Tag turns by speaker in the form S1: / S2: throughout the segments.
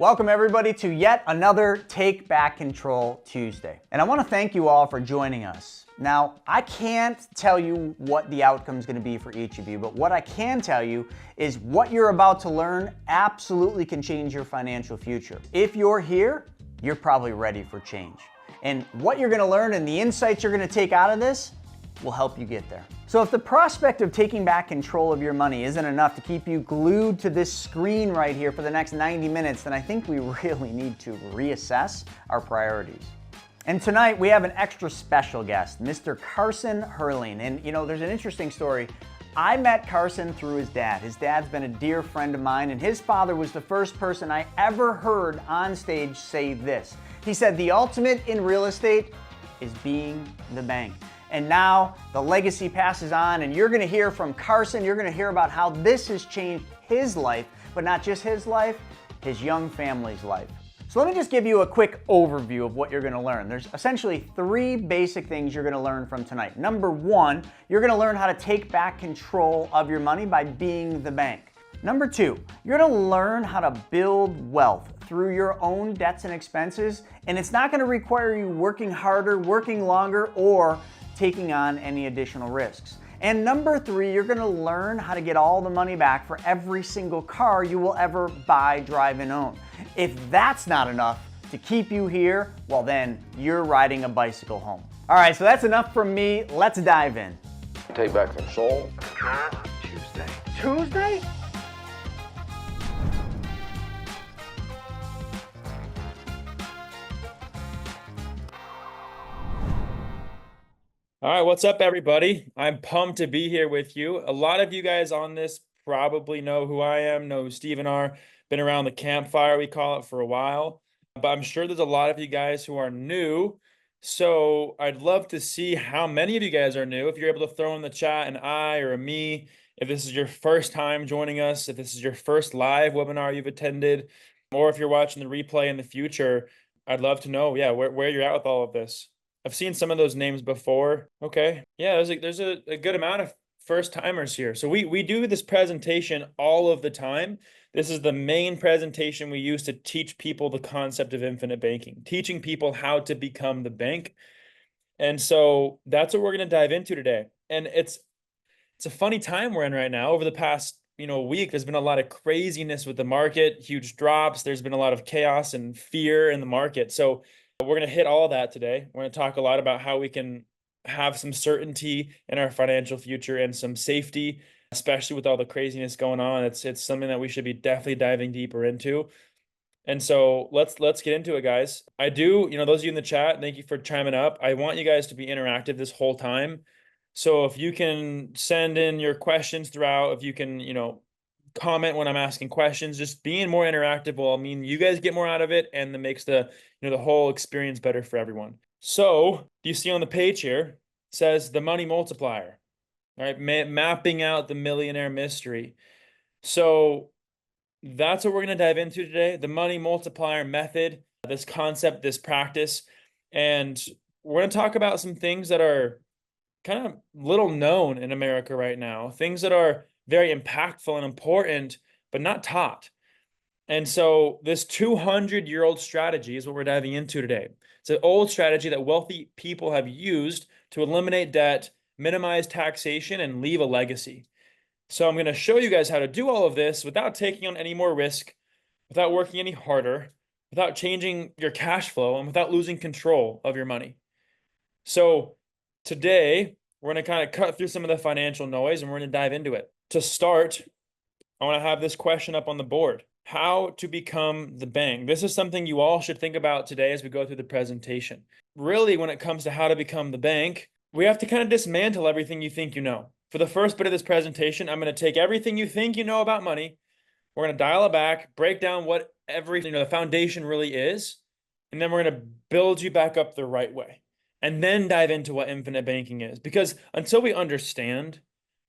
S1: Welcome everybody to yet another Take Back Control Tuesday. And I want to thank you all for joining us. Now, I can't tell you what the outcome is going to be for each of you, but what I can tell you is what you're about to learn absolutely can change your financial future. If you're here, you're probably ready for change. And what you're going to learn and the insights you're going to take out of this will help you get there. So if the prospect of taking back control of your money isn't enough to keep you glued to this screen right here for the next 90 minutes, then I think we really need to reassess our priorities. And tonight we have an extra special guest, Mr. Carson Herling. And you know, there's an interesting story. I met Carson through his dad. His dad's been a dear friend of mine, and his father was the first person I ever heard on stage say this. He said, "The ultimate in real estate is being the bank." And now the legacy passes on, and you're gonna hear from Carson. You're gonna hear about how this has changed his life, but not just his life, his young family's life. So let me just give you a quick overview of what you're gonna learn. There's essentially three basic things you're gonna learn from tonight. Number one, you're gonna learn how to take back control of your money by being the bank. Number two, you're gonna learn how to build wealth through your own debts and expenses, and it's not gonna require you working harder, working longer, or taking on any additional risks. And number three, you're gonna learn how to get all the money back for every single car you will ever buy, drive, and own. If that's not enough to keep you here, well then, you're riding a bicycle home. All right, so that's enough from me. Let's dive in.
S2: Take back control.
S1: Tuesday?
S3: All right, what's up, everybody? I'm pumped to be here with you. A lot of you guys on this probably know who I am, know who Stephen are, been around the campfire, we call it, for a while. But I'm sure there's a lot of you guys who are new. So I'd love to see how many of you guys are new. If you're able to throw in the chat an I or a me, if this is your first time joining us, if this is your first live webinar you've attended, or if you're watching the replay in the future, I'd love to know, where you're at with all of this. I've seen some of those names before. Okay. Yeah, there's a good amount of first timers here. So we do this presentation all of the time. This is the main presentation we use to teach people the concept of infinite banking, teaching people how to become the bank. And so that's what we're going to dive into today. And it's a funny time we're in right now. Over the past week, there's been a lot of craziness with the market, huge drops. There's been a lot of chaos and fear in the market. So we're going to hit all of that today. We're going to talk a lot about how we can have some certainty in our financial future and some safety, especially with all the craziness going on. It's something that we should be definitely diving deeper into. And so let's get into it, guys. I do, those of you in the chat, thank you for chiming up. I want you guys to be interactive this whole time. So if you can send in your questions throughout, if you can, comment when I'm asking questions, just being more interactive will mean you guys get more out of it, and that makes the the whole experience better for everyone. So you see on the page here, it says the money multiplier, all right, mapping out the millionaire mystery. So that's what we're going to dive into today, the money multiplier method, this concept, this practice. And we're going to talk about some things that are kind of little known in America right now, things that are very impactful and important, but not taught. And so this 200-year-old strategy is what we're diving into today. It's an old strategy that wealthy people have used to eliminate debt, minimize taxation, and leave a legacy. So I'm going to show you guys how to do all of this without taking on any more risk, without working any harder, without changing your cash flow, and without losing control of your money. So today, we're going to kind of cut through some of the financial noise, and we're going to dive into it. To start, I want to have this question up on the board. How to become the bank. This is something you all should think about today as we go through the presentation. Really, when it comes to how to become the bank, we have to kind of dismantle everything you think you know. For the first bit of this presentation, I'm going to take everything you think you know about money. We're going to dial it back, break down what the foundation really is, and then we're going to build you back up the right way. And then dive into what infinite banking is. Because until we understand,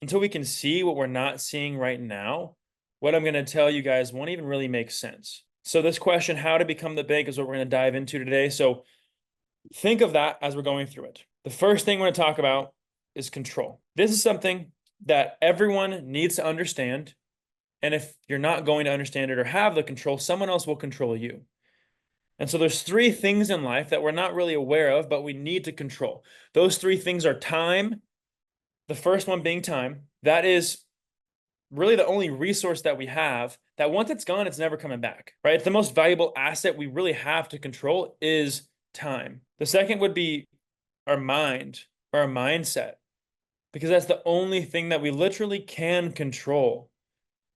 S3: until we can see what we're not seeing right now, what I'm going to tell you guys won't even really make sense. So this question, how to become the bank, is what we're going to dive into today. So think of that as we're going through it. The first thing we're going to talk about is control. This is something that everyone needs to understand And if you're not going to understand it or have the control, someone else will control you. And so there's three things in life that we're not really aware of, but we need to control. Those three things are time. The first one being time. That is really the only resource that we have that once it's gone, it's never coming back, right? It's the most valuable asset we really have to control is time. The second would be our mind or our mindset, because that's the only thing that we literally can control.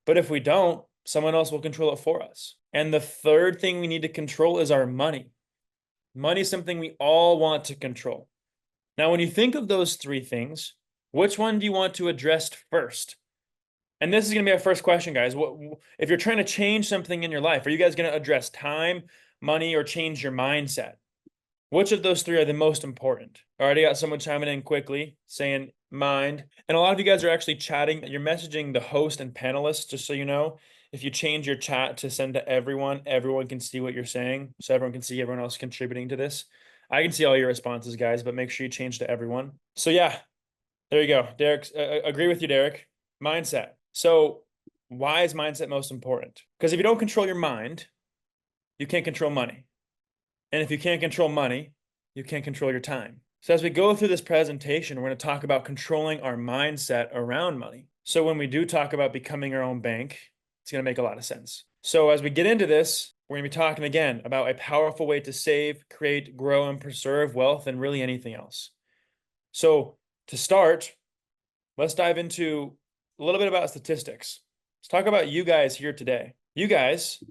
S3: But if we don't, someone else will control it for us. And the third thing we need to control is our money. Money is something we all want to control. Now, when you think of those three things, which one do you want to address first? And this is going to be our first question, guys. If you're trying to change something in your life, are you guys going to address time, money, or change your mindset? Which of those three are the most important? I already got someone chiming in quickly saying mind. And a lot of you guys are actually chatting. You're messaging the host and panelists, just so you know. If you change your chat to send to everyone, everyone can see what you're saying. So everyone can see everyone else contributing to this. I can see all your responses, guys, but make sure you change to everyone. So yeah, there you go. Derek, agree with you, Derek. Mindset. So why is mindset most important? Because if you don't control your mind, you can't control money. And if you can't control money, you can't control your time. So as we go through this presentation, we're going to talk about controlling our mindset around money. So when we do talk about becoming our own bank, it's going to make a lot of sense. So as we get into this, we're going to be talking again about a powerful way to save, create, grow, and preserve wealth and really anything else. So to start, let's dive into a little bit about statistics. Let's talk about you guys here today. You guys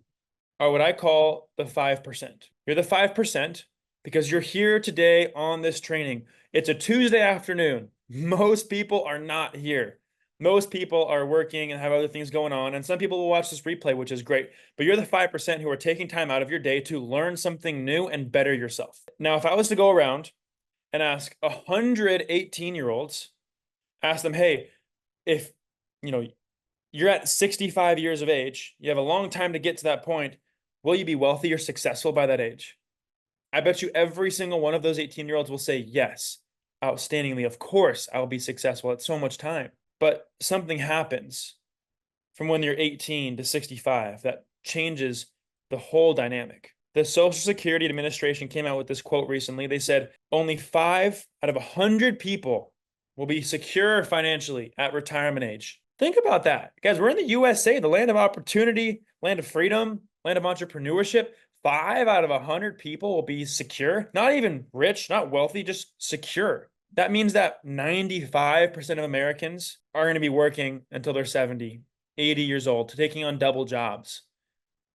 S3: are what I call the 5%. You're the 5% because you're here today on this training. It's a Tuesday afternoon. Most people are not here. Most people are working and have other things going on. And some people will watch this replay, which is great. But you're the 5% who are taking time out of your day to learn something new and better yourself. Now, if I was to go around and ask 100 18-year-olds, ask them, hey, if you're at 65 years of age, you have a long time to get to that point, will you be wealthy or successful by that age? I bet you every single one of those 18-year-olds will say yes, outstandingly. Of course, I'll be successful. It's so much time. But something happens from when you're 18 to 65 that changes the whole dynamic. The Social Security Administration came out with this quote recently. They said only 5 out of 100 people will be secure financially at retirement age. Think about that. Guys, we're in the USA, the land of opportunity, land of freedom, land of entrepreneurship. 5 out of 100 people will be secure, not even rich, not wealthy, just secure. That means that 95% of Americans are going to be working until they're 70, 80 years old, taking on double jobs.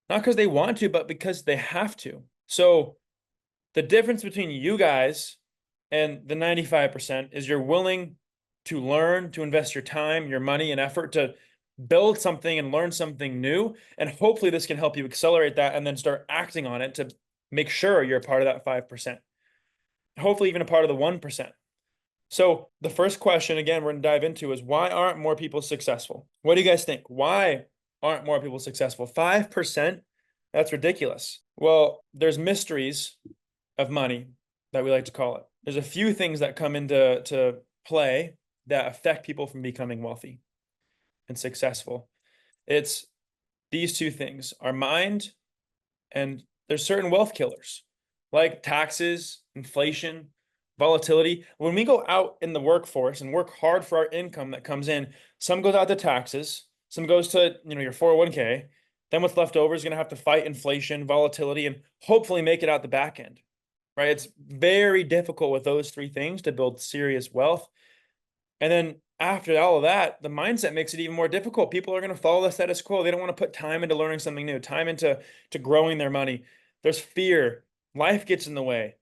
S3: Not because they want to, but because they have to. So the difference between you guys and the 95% is you're willing to learn, to invest your time, your money, and effort to build something and learn something new. And hopefully this can help you accelerate that and then start acting on it to make sure you're a part of that 5%. Hopefully even a part of the 1%. So the first question, again, we're going to dive into is why aren't more people successful? What do you guys think? Why aren't more people successful? 5%? That's ridiculous. Well, there's mysteries of money that we like to call it. There's a few things that come into play that affect people from becoming wealthy and successful. It's these two things, our mind, and there's certain wealth killers like taxes, inflation, volatility. When we go out in the workforce and work hard for our income that comes in, some goes out to taxes, some goes to your 401k. Then what's left over is going to have to fight inflation, volatility, and hopefully make it out the back end, right? It's very difficult with those three things to build serious wealth. And then after all of that, the mindset makes it even more difficult. People are going to follow the status quo. They don't want to put time into learning something new, time into growing their money. There's fear. Life gets in the way.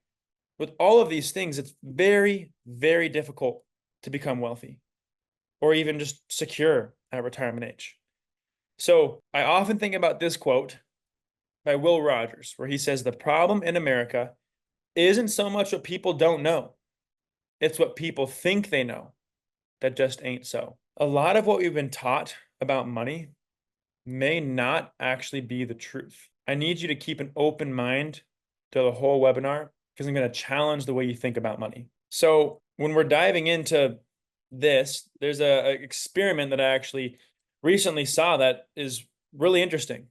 S3: With all of these things, it's very, very difficult to become wealthy or even just secure at retirement age. So I often think about this quote by Will Rogers, where he says, the problem in America isn't so much what people don't know. It's what people think they know that just ain't so. A lot of what we've been taught about money may not actually be the truth. I need you to keep an open mind to the whole webinar because I'm going to challenge the way you think about money. So when we're diving into this, there's an experiment that I actually recently saw that is really interesting.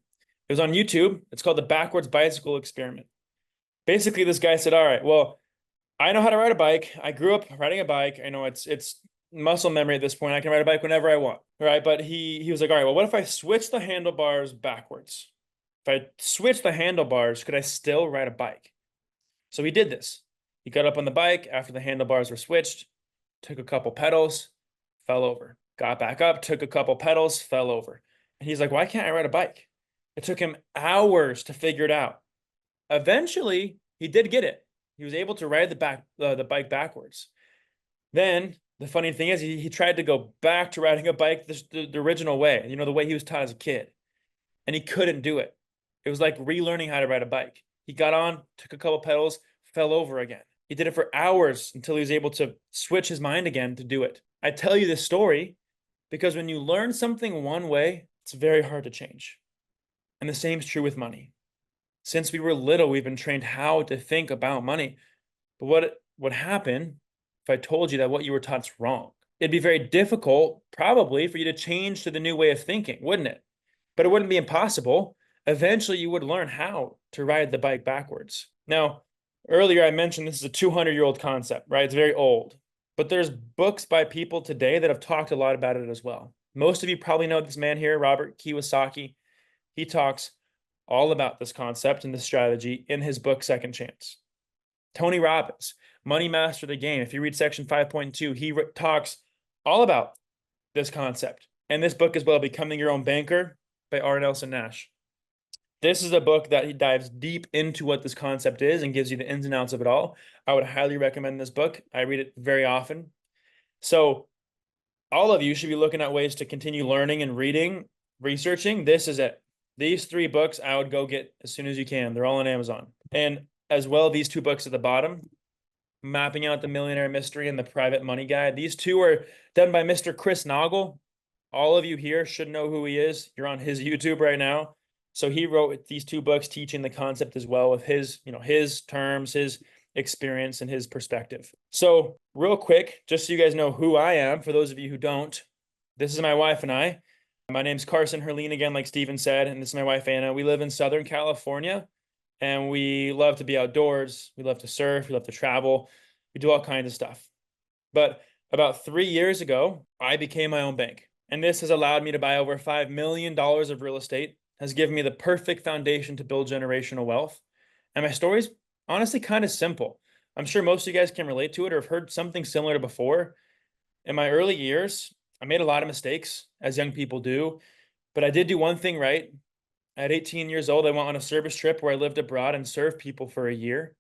S3: It was on YouTube. It's called the backwards bicycle experiment. Basically, this guy said, all right, well, I know how to ride a bike. I grew up riding a bike. I know it's muscle memory at this point. I can ride a bike whenever I want, right? But he was like, all right, well, what if I switch the handlebars backwards? If I switch the handlebars, could I still ride a bike? So he did this. He got up on the bike after the handlebars were switched, took a couple pedals, fell over, got back up, took a couple pedals, fell over. And he's like, why can't I ride a bike? It took him hours to figure it out. Eventually, he did get it. He was able to ride the bike backwards. Then the funny thing is he tried to go back to riding a bike the original way, the way he was taught as a kid. And he couldn't do it. It was like relearning how to ride a bike. He got on, took a couple pedals, fell over again. He did it for hours until he was able to switch his mind again to do it. I tell you this story because when you learn something one way, it's very hard to change. And the same is true with money. Since we were little, we've been trained how to think about money. But what would happen if I told you that what you were taught's wrong? It'd be very difficult, probably, for you to change to the new way of thinking, wouldn't it? But it wouldn't be impossible. Eventually, you would learn how to ride the bike backwards. Now, earlier I mentioned this is a 200-year-old concept, right? It's very old. But there's books by people today that have talked a lot about it as well. Most of you probably know this man here, Robert Kiyosaki. He talks all about this concept and this strategy in his book, Second Chance. Tony Robbins, Money Master the Game. If you read section 5.2, he talks all about this concept. And this book as well, Becoming Your Own Banker by R. Nelson Nash. This is a book that he dives deep into what this concept is and gives you the ins and outs of it all. I would highly recommend this book. I read it very often. So all of you should be looking at ways to continue learning and reading, researching. This is it. These 3 books I would go get as soon as you can. They're all on Amazon. And as well, these 2 books at the bottom, Mapping Out the Millionaire Mystery and the Private Money Guide. These 2 are done by Mr. Chris Naugle. All of you here should know who he is. You're on his YouTube right now. So he wrote these 2 books teaching the concept as well with his, his terms, his experience, and his perspective. So real quick, just so you guys know who I am, for those of you who don't, this is my wife and I. My name's Carson Herleen again, like Steven said, and this is my wife, Anna. We live in Southern California, and we love to be outdoors. We love to surf. We love to travel. We do all kinds of stuff. But about 3 years ago, I became my own bank. And this has allowed me to buy over $5 million of real estate, has given me the perfect foundation to build generational wealth. And my story's honestly kind of simple. I'm sure most of you guys can relate to it or have heard something similar to before. In my early years, I made a lot of mistakes, as young people do, but I did do one thing right. At 18 years old, I went on a service trip where I lived abroad and served people for a year.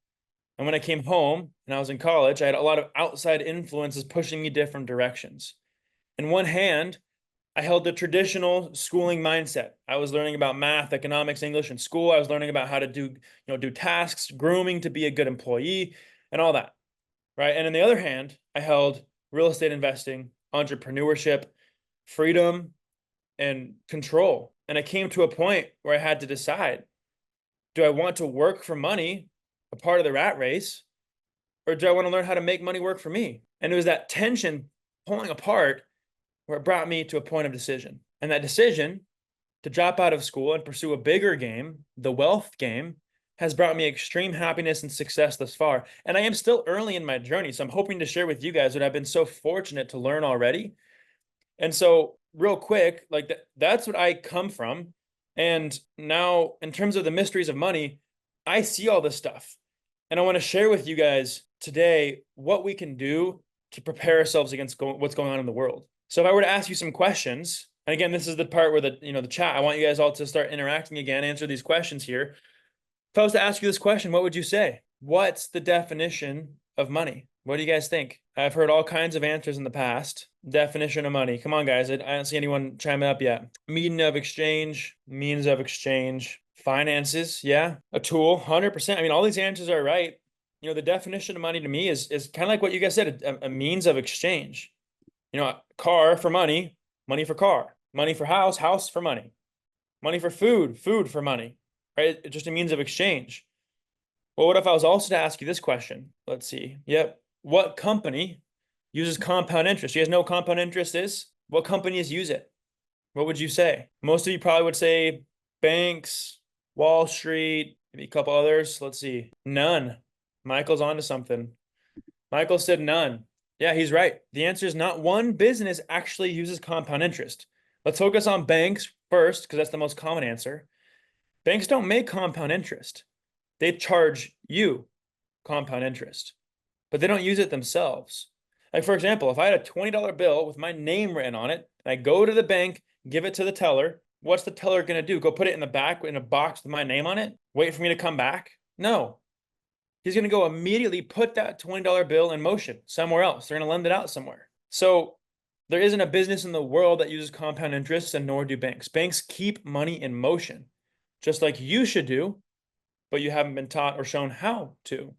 S3: And when I came home and I was in college, I had a lot of outside influences pushing me different directions. In one hand, I held the traditional schooling mindset. I was learning about math, economics, English in school. I was learning about how to do tasks, grooming to be a good employee, and all that, right? And on the other hand, I held real estate investing, entrepreneurship, freedom, and control. And I came to a point where I had to decide, do I want to work for money, a part of the rat race, or do I want to learn how to make money work for me? And it was that tension pulling apart where it brought me to a point of decision. And that decision to drop out of school and pursue a bigger game, the wealth game, has brought me extreme happiness and success thus far. And I am still early in my journey. So I'm hoping to share with you guys what I've been so fortunate to learn already. And so real quick, like that's what I come from. And now in terms of the mysteries of money, I see all this stuff. And I want to share with you guys today what we can do to prepare ourselves against what's going on in the world. So if I were to ask you some questions, and again, this is the part where the chat, I want you guys all to start interacting again, answer these questions here. If I was to ask you this question, what would you say? What's the definition of money? What do you guys think? I've heard all kinds of answers in the past. Definition of money. Come on, guys. I don't see anyone chiming up yet. Medium of exchange, means of exchange, finances. Yeah. A tool, 100%. I mean, all these answers are right. The definition of money to me is kind of like what you guys said, a means of exchange. Car for money, money for car, money for house, house for money, money for food, food for money, right? It's just a means of exchange. Well, what if I was also to ask you this question? Let's see. Yep. What company uses compound interest? You guys know what compound interest is? What companies use it? What would you say? Most of you probably would say banks, Wall Street, maybe a couple others. Let's see. None. Michael's onto something. Michael said none. Yeah, he's right. The answer is not one business actually uses compound interest. Let's focus on banks first, because that's the most common answer. Banks don't make compound interest. They charge you compound interest, but they don't use it themselves. Like, for example, if I had a $20 bill with my name written on it, and I go to the bank, give it to the teller, what's the teller going to do? Go put it in the back in a box with my name on it? Wait for me to come back? No. He's going to go immediately put that $20 bill in motion somewhere else. They're going to lend it out somewhere. So there isn't a business in the world that uses compound interest, and nor do banks. Banks keep money in motion, just like you should do, but you haven't been taught or shown how to.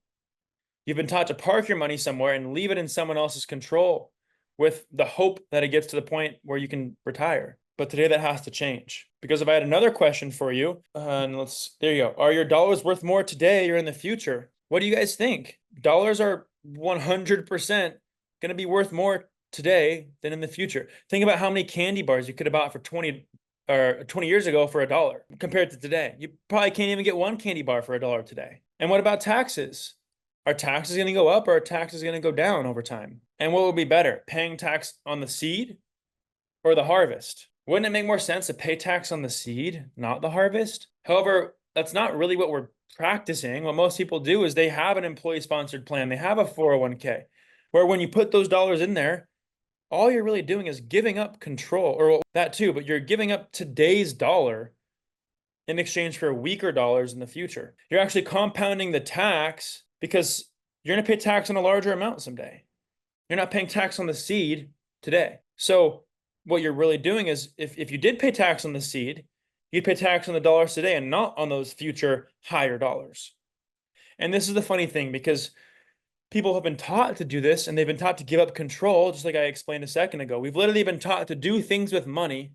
S3: You've been taught to park your money somewhere and leave it in someone else's control with the hope that it gets to the point where you can retire. But today that has to change. Because if I had another question for you, and there you go. Are your dollars worth more today or in the future? What do you guys think? Dollars are 100% going to be worth more today than in the future. Think about how many candy bars you could have bought for 20 years ago for $1 compared to today. You probably can't even get one candy bar for $1 today. And what about taxes? Are taxes going to go up or are taxes going to go down over time? And what would be better, paying tax on the seed or the harvest? Wouldn't it make more sense to pay tax on the seed, not the harvest? However, that's not really what we're practicing. What most people do is they have an employee-sponsored plan. They have a 401k, where when you put those dollars in there, all you're really doing is giving up control, or that too, but you're giving up today's dollar in exchange for weaker dollars in the future. You're actually compounding the tax because you're going to pay tax on a larger amount someday. You're not paying tax on the seed today. So what you're really doing is if you did pay tax on the seed, you'd pay tax on the dollars today and not on those future higher dollars. And this is the funny thing, because people have been taught to do this, and they've been taught to give up control, just like I explained a second ago. We've literally been taught to do things with money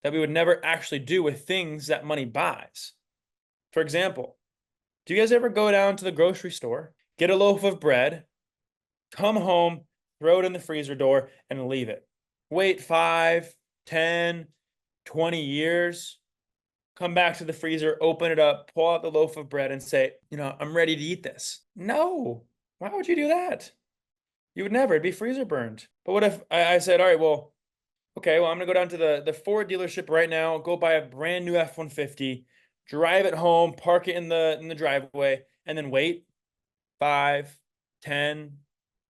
S3: that we would never actually do with things that money buys. For example, do you guys ever go down to the grocery store, get a loaf of bread, come home, throw it in the freezer door, and leave it? Wait 5, 10, 20 years, come back to the freezer, open it up, pull out the loaf of bread and say, I'm ready to eat this. No. Why would you do that? You would never. It'd be freezer burned. But what if I said, all right, well, okay, well, I'm going to go down to the Ford dealership right now, go buy a brand new F-150, drive it home, park it in the driveway, and then wait 5, 10,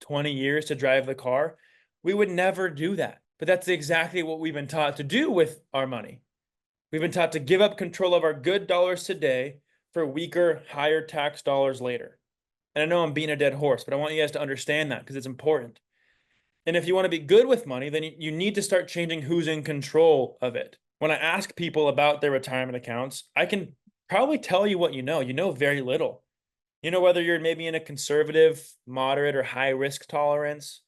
S3: 20 years to drive the car? We would never do that. But that's exactly what we've been taught to do with our money. We've been taught to give up control of our good dollars today for weaker, higher tax dollars later. And I know I'm beating a dead horse, but I want you guys to understand that because it's important. And if you want to be good with money, then you need to start changing who's in control of it. When I ask people about their retirement accounts, I can probably tell you what you know. You know very little. You know whether you're maybe in a conservative, moderate, or high risk tolerance.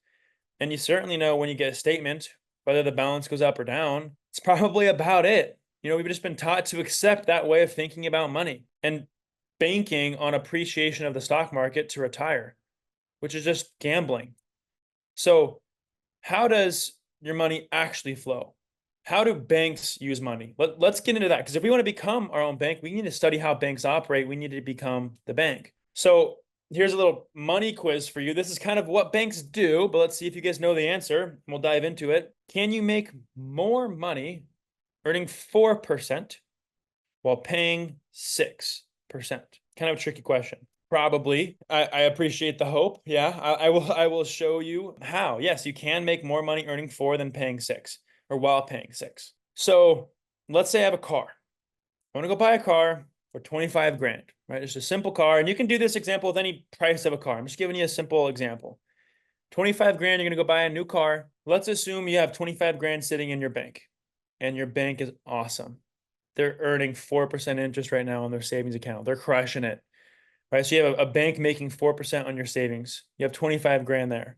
S3: And you certainly know when you get a statement, whether the balance goes up or down. It's probably about it. We've just been taught to accept that way of thinking about money and banking on appreciation of the stock market to retire, which is just gambling. So how does your money actually flow? How do banks use money? Let's get into that, because if we want to become our own bank, we need to study how banks operate. We need to become the bank. So here's a little money quiz for you. This is kind of what banks do, but let's see if you guys know the answer, and we'll dive into it. Can you make more money earning 4% while paying 6%? Kind of a tricky question. Probably. I appreciate the hope. Yeah, I will show you how. Yes, you can make more money earning 4 than paying 6, or while paying 6. So let's say I have a car. I want to go buy a car for 25 grand, right? It's a simple car. And you can do this example with any price of a car. I'm just giving you a simple example. 25 grand, you're going to go buy a new car. Let's assume you have 25 grand sitting in your bank, and your bank is awesome. They're earning 4% interest right now on their savings account. They're crushing it, right? So you have a bank making 4% on your savings. You have 25 grand there.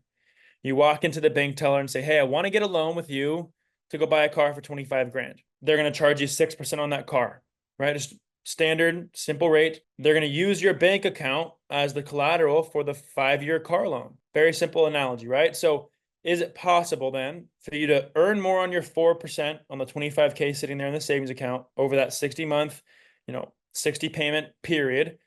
S3: You walk into the bank teller and say, hey, I want to get a loan with you to go buy a car for 25 grand. They're going to charge you 6% on that car, right? Just standard, simple rate. They're going to use your bank account as the collateral for the 5-year car loan. Very simple analogy, right? So is it possible then for you to earn more on your 4% on the 25K sitting there in the savings account over that 60-month, 60 payment period,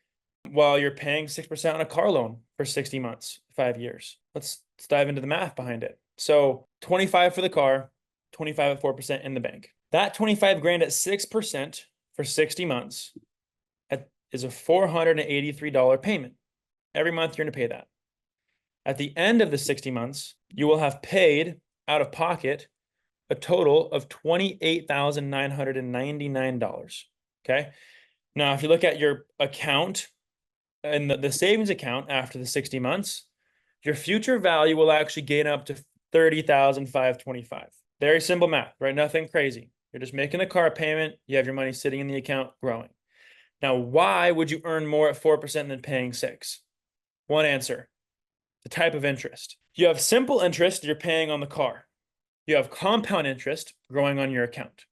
S3: while you're paying 6% on a car loan for 60 months, 5 years? Let's dive into the math behind it. So 25 for the car, 25 at 4% in the bank. That 25 grand at 6% for 60 months is a $483 payment. Every month you're going to pay that. At the end of the 60 months, you will have paid out of pocket a total of $28,999. Okay. Now, if you look at your account and the savings account after the 60 months, your future value will actually gain up to $30,525. Very simple math, right? Nothing crazy. You're just making a car payment. You have your money sitting in the account growing. Now, why would you earn more at 4% than paying 6%? One answer: the type of interest. You have simple interest you're paying on the car. You have compound interest growing on your account.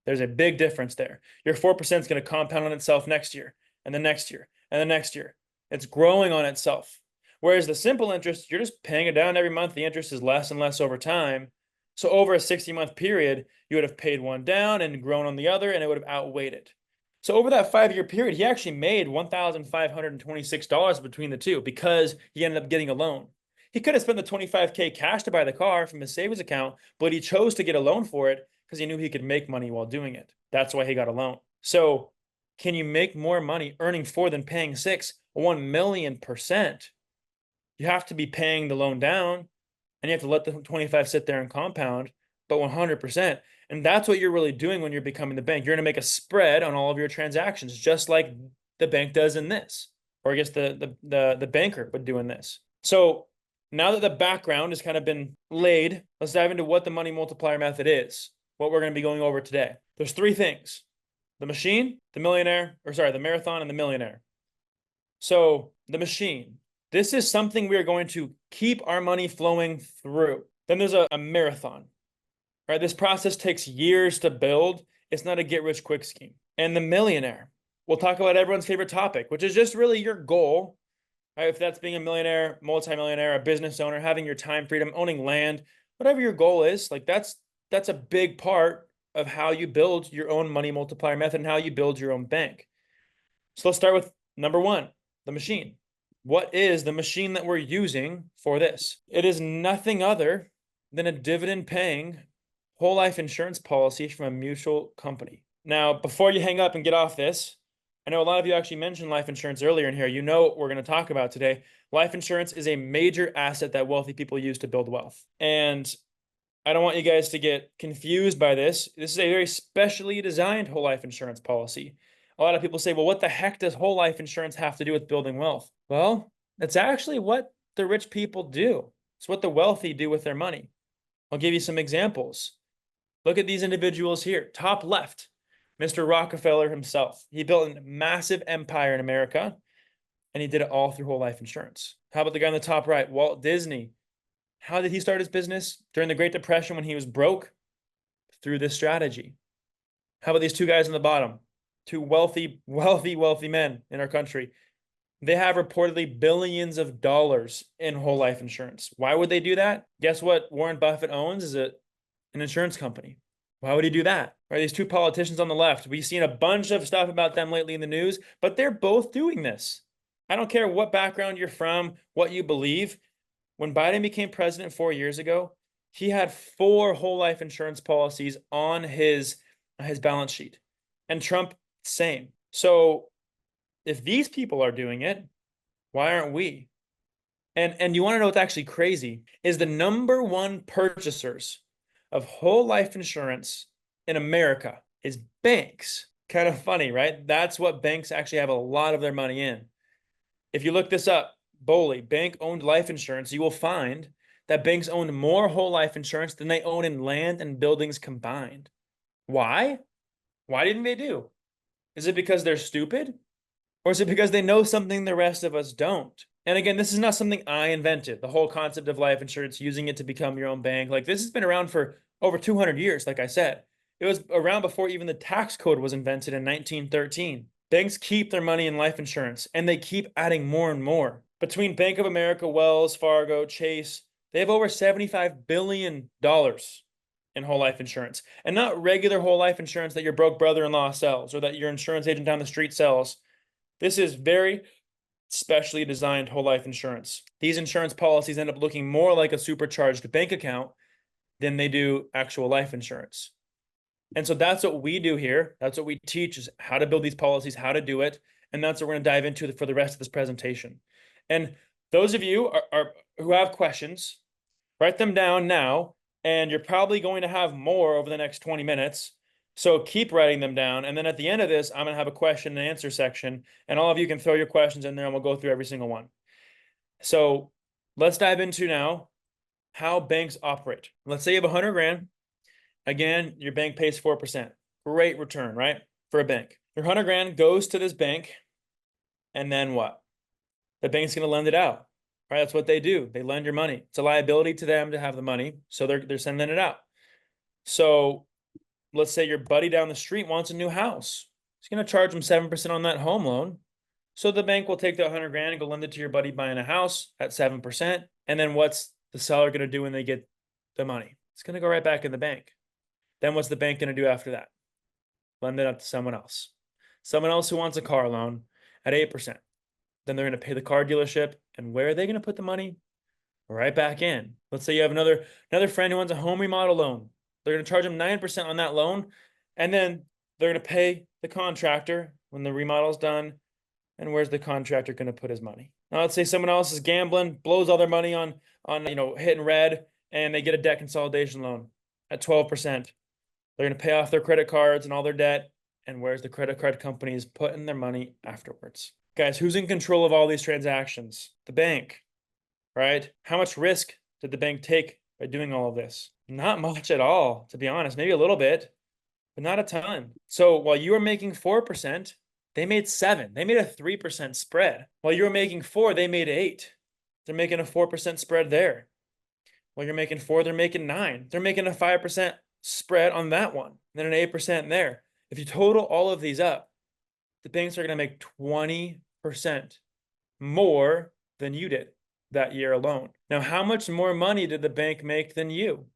S3: There's a big difference there. Your 4% is going to compound on itself next year, and the next year, and the next year. It's growing on itself. Whereas the simple interest, you're just paying it down every month. The interest is less and less over time. So over a 60-month period, you would have paid one down and grown on the other, and it would have outweighed it. So over that 5-year period, he actually made $1,526 between the two because he ended up getting a loan. He could have spent the 25K cash to buy the car from his savings account, but he chose to get a loan for it because he knew he could make money while doing it. That's why he got a loan. So can you make more money earning 4 than paying 6? 1,000,000%. You have to be paying the loan down, and you have to let the 25 sit there and compound, but 100%. And that's what you're really doing when you're becoming the bank. You're going to make a spread on all of your transactions, just like the bank does in this, or I guess the banker would do in this. So now that the background has kind of been laid, let's dive into what the money multiplier method is, what we're going to be going over today. There's 3 things: the machine, the marathon, and the millionaire. So the machine, this is something we are going to keep our money flowing through. Then there's a marathon. Right, this process takes years to build. It's not a get-rich-quick scheme. And the millionaire, we'll talk about everyone's favorite topic, which is just really your goal. Right? If that's being a millionaire, multimillionaire, a business owner, having your time freedom, owning land, whatever your goal is, like that's a big part of how you build your own money multiplier method and how you build your own bank. So let's start with number 1, the machine. What is the machine that we're using for this? It is nothing other than a dividend-paying whole life insurance policy from a mutual company. Now, before you hang up and get off this, I know a lot of you actually mentioned life insurance earlier in here. You know what we're going to talk about today. Life insurance is a major asset that wealthy people use to build wealth. And I don't want you guys to get confused by this. This is a very specially designed whole life insurance policy. A lot of people say, well, what the heck does whole life insurance have to do with building wealth? Well, that's actually what the rich people do. It's what the wealthy do with their money. I'll give you some examples. Look at these individuals here. Top left, Mr. Rockefeller himself. He built a massive empire in America, and he did it all through whole life insurance. How about the guy on the top right, Walt Disney? How did he start his business during the Great Depression when he was broke? Through this strategy. How about these 2 guys on the bottom? 2 wealthy men in our country. They have reportedly billions of dollars in whole life insurance. Why would they do that? Guess what Warren Buffett owns is an insurance company. Why would he do that? Right, these 2 politicians on the left, we've seen a bunch of stuff about them lately in the news, but they're both doing this. I don't care what background you're from, what you believe. When Biden became president 4 years ago, he had 4 whole life insurance policies on his balance sheet. And Trump, same. So if these people are doing it, why aren't we? And you want to know what's actually crazy is the number 1 purchasers of whole life insurance in America is banks. Kind of funny, right? That's what banks actually have a lot of their money in. If you look this up, BOLI, bank-owned life insurance, you will find that banks own more whole life insurance than they own in land and buildings combined. Why? Why didn't they do? Is it because they're stupid? Or is it because they know something the rest of us don't? And again, this is not something I invented, the whole concept of life insurance, using it to become your own bank. Like, this has been around for over 200 years, like I said. It was around before even the tax code was invented in 1913. Banks keep their money in life insurance, and they keep adding more and more. Between Bank of America, Wells Fargo, Chase, They have over $75 billion in whole life insurance, and not regular whole life insurance that your broke brother-in-law sells or that your insurance agent down the street sells. This is very specially designed whole life insurance. These insurance policies end up looking more like a supercharged bank account than they do actual life insurance. And so that's what we do here. That's what we teach, is how to build these policies, how to do it. And that's what we're going to dive into for the rest of this presentation. And those of you who have questions, write them down now. And you're probably going to have more over the next 20 minutes. So keep writing them down. And then at the end of this, I'm going to have a question and answer section. And all of you can throw your questions in there and we'll go through every single one. So let's dive into now how banks operate. Let's say you have 100 grand. Again, your bank pays 4%. Great return, right? For a bank. Your 100 grand goes to this bank. And then what? The bank's going to lend it out, right? That's what they do. They lend your money. It's a liability to them to have the money. So they're sending it out. So let's say your buddy down the street wants a new house. He's going to charge them 7% on that home loan. So the bank will take that 100 grand and go lend it to your buddy buying a house at 7%. And then what's the seller going to do when they get the money? It's going to go right back in the bank. Then what's the bank going to do after that? Lend it out to someone else. Someone else who wants a car loan at 8%. Then they're going to pay the car dealership. And where are they going to put the money? Right back in. Let's say you have another friend who wants a home remodel loan. They're going to charge them 9% on that loan. And then they're going to pay the contractor when the remodel's done. And where's the contractor going to put his money? Now, let's say someone else is gambling, blows all their money on hitting red, and they get a debt consolidation loan at 12%. They're going to pay off their credit cards and all their debt. And where's the credit card companies putting their money afterwards? Guys, who's in control of all these transactions? The bank, right? How much risk did the bank take by doing all of this? Not much at all, to be honest. Maybe a little bit, but not a ton. So while you were making 4%, they made 7%. They made a 3% spread. While you were making 4%, they made 8%. They're making a 4% spread there. While you're making 4%, they're making 9%. They're making a 5% spread on that one, then an 8% there. If you total all of these up, the banks are going to make 20% more than you did that year alone. Now, how much more money did the bank make than you?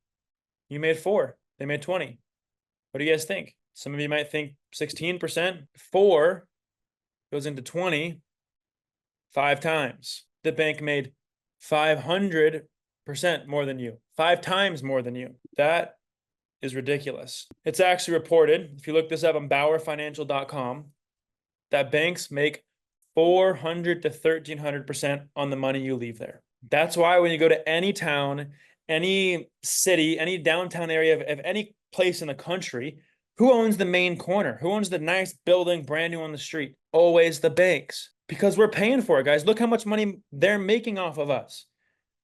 S3: You made 4%. They made 20%. What do you guys think? Some of you might think 16%. 4% goes into 20 5 times. The bank made 500% more than you. 5 times more than you. That is ridiculous. It's actually reported, if you look this up on BauerFinancial.com, that banks make 400 to 1,300% on the money you leave there. That's why when you go to any town, any city, any downtown area of any place in the country, who owns the main corner? Who owns the nice building brand new on the street? Always the banks, because we're paying for it, guys. Look how much money they're making off of us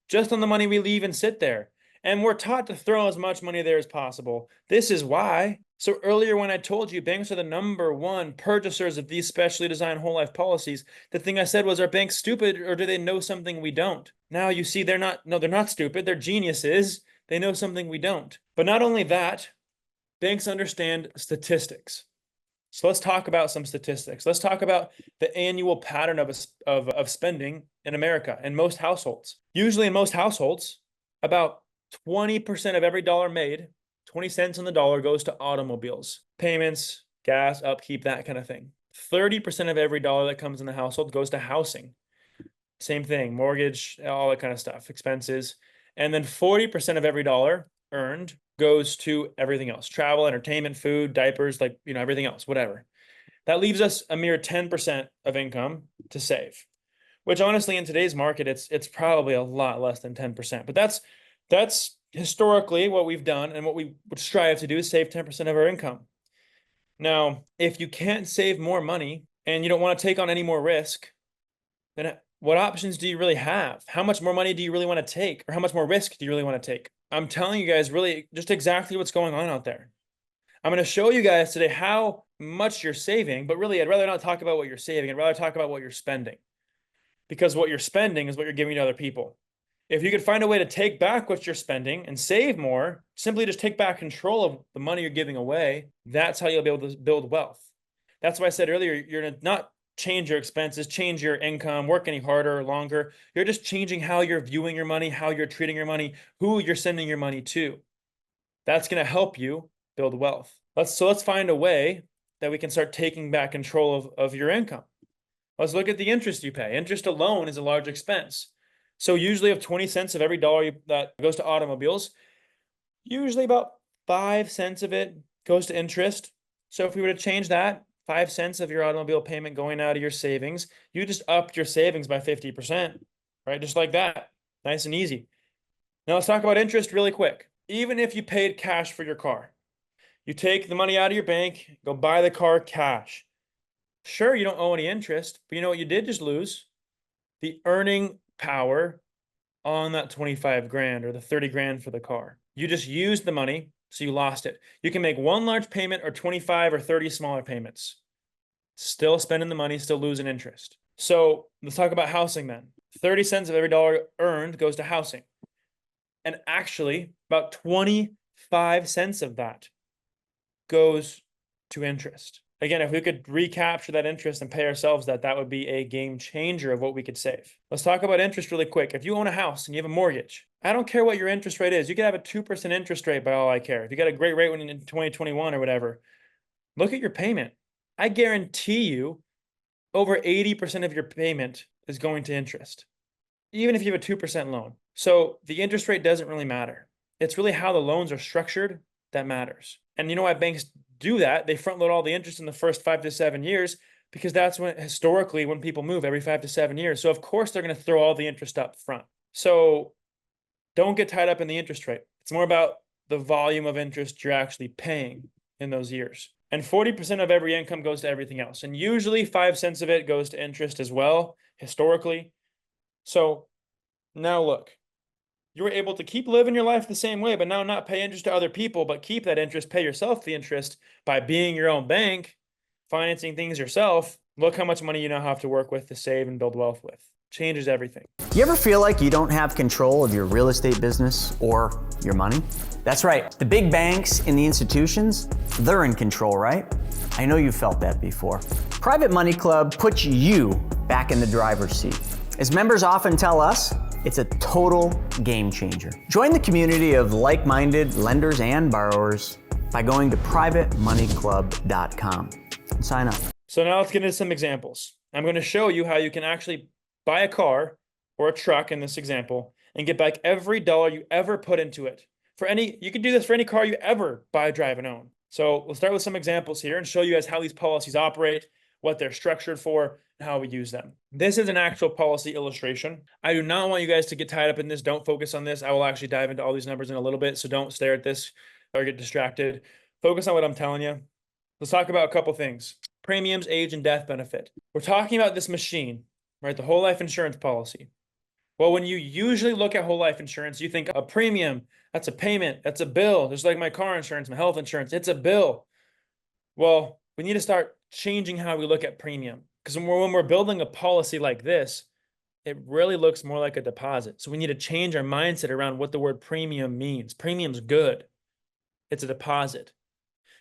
S3: just on the money we leave and sit there. And we're taught to throw as much money there as possible. This is why. So earlier when I told you banks are the #1 purchasers of these specially designed whole life policies, the thing I said was, are banks stupid or do they know something we don't? Now you see they're not stupid. They're geniuses. They know something we don't. But not only that, banks understand statistics. So let's talk about some statistics. Let's talk about the annual pattern of spending in America in most households. Usually in most households, about 20% of every dollar made, 20 cents on the dollar, goes to automobiles, payments, gas, upkeep, that kind of thing. 30% of every dollar that comes in the household goes to housing. Same thing, mortgage, all that kind of stuff, expenses. And then 40% of every dollar earned goes to everything else: travel, entertainment, food, diapers, everything else, whatever. That leaves us a mere 10% of income to save, which honestly in today's market, it's probably a lot less than 10%. But that's historically what we've done, and what we would strive to do is save 10% of our income. Now, if you can't save more money and you don't want to take on any more risk, then what options do you really have? How much more money do you really want to take? Or how much more risk do you really want to take? I'm telling you guys really just exactly what's going on out there. I'm going to show you guys today how much you're saving, but really I'd rather not talk about what you're saving. I'd rather talk about what you're spending, because what you're spending is what you're giving to other people. If you could find a way to take back what you're spending and save more, simply just take back control of the money you're giving away, that's how you'll be able to build wealth. That's why I said earlier, you're not change your expenses, change your income, work any harder or longer. You're just changing how you're viewing your money, how you're treating your money, who you're sending your money to. That's going to help you build wealth. Let's find a way that we can start taking back control of your income. Let's look at the interest you pay. Interest alone is a large expense. So usually of 20 cents of every dollar that goes to automobiles, usually about 5 cents of it goes to interest. So if we were to change that, 5 cents of your automobile payment going out of your savings, you just upped your savings by 50%, right? Just like that. Nice and easy. Now let's talk about interest really quick. Even if you paid cash for your car, you take the money out of your bank, go buy the car cash. Sure, you don't owe any interest, but you know what you did just lose? The earning power on that 25 grand or the 30 grand for the car. You just used the money, so you lost it. You can make one large payment or 25 or 30 smaller payments. Still spending the money, still losing interest. So let's talk about housing then. 30 cents of every dollar earned goes to housing. And actually, about 25 cents of that goes to interest. Again, if we could recapture that interest and pay ourselves that would be a game changer of what we could save. Let's talk about interest really quick. If you own a house and you have a mortgage, I don't care what your interest rate is. You could have a 2% interest rate by all I care. If you got a great rate when in 2021 or whatever, look at your payment. I guarantee you over 80% of your payment is going to interest, even if you have a 2% loan. So the interest rate doesn't really matter. It's really how the loans are structured that matters. And you know why banks do that? They front load all the interest in the first 5 to 7 years because that's when historically when people move every 5 to 7 years. So of course they're going to throw all the interest up front. So don't get tied up in the interest rate. It's more about the volume of interest you're actually paying in those years. And 40% of every income goes to everything else. And usually 5 cents of it goes to interest as well, historically. So now look, you were able to keep living your life the same way, but now not pay interest to other people, but keep that interest, pay yourself the interest by being your own bank, financing things yourself. Look how much money you now have to work with to save and build wealth with. Changes everything.
S1: You ever feel like you don't have control of your real estate business or your money? That's right. The big banks and the institutions, they're in control, right? I know you've felt that before. Private Money Club puts you back in the driver's seat. As members often tell us, it's a total game changer. Join the community of like-minded lenders and borrowers by going to privatemoneyclub.com and sign up.
S3: So now let's get into some examples. I'm going to show you how you can actually buy a car or a truck in this example and get back every dollar you ever put into it. You can do this for any car you ever buy, drive, and own. So we'll start with some examples here and show you guys how these policies operate, what they're structured for, and how we use them. This is an actual policy illustration. I do not want you guys to get tied up in this. Don't focus on this. I will actually dive into all these numbers in a little bit, so don't stare at this or get distracted. Focus on what I'm telling you. Let's talk about a couple things. Premiums, age, and death benefit. We're talking about this machine, right? The whole life insurance policy. Well, when you usually look at whole life insurance, you think a premium, that's a payment, that's a bill. Just like my car insurance, my health insurance, it's a bill. Well, we need to start changing how we look at premium. Because when we're building a policy like this, it really looks more like a deposit. So we need to change our mindset around what the word premium means. Premium's good. It's a deposit.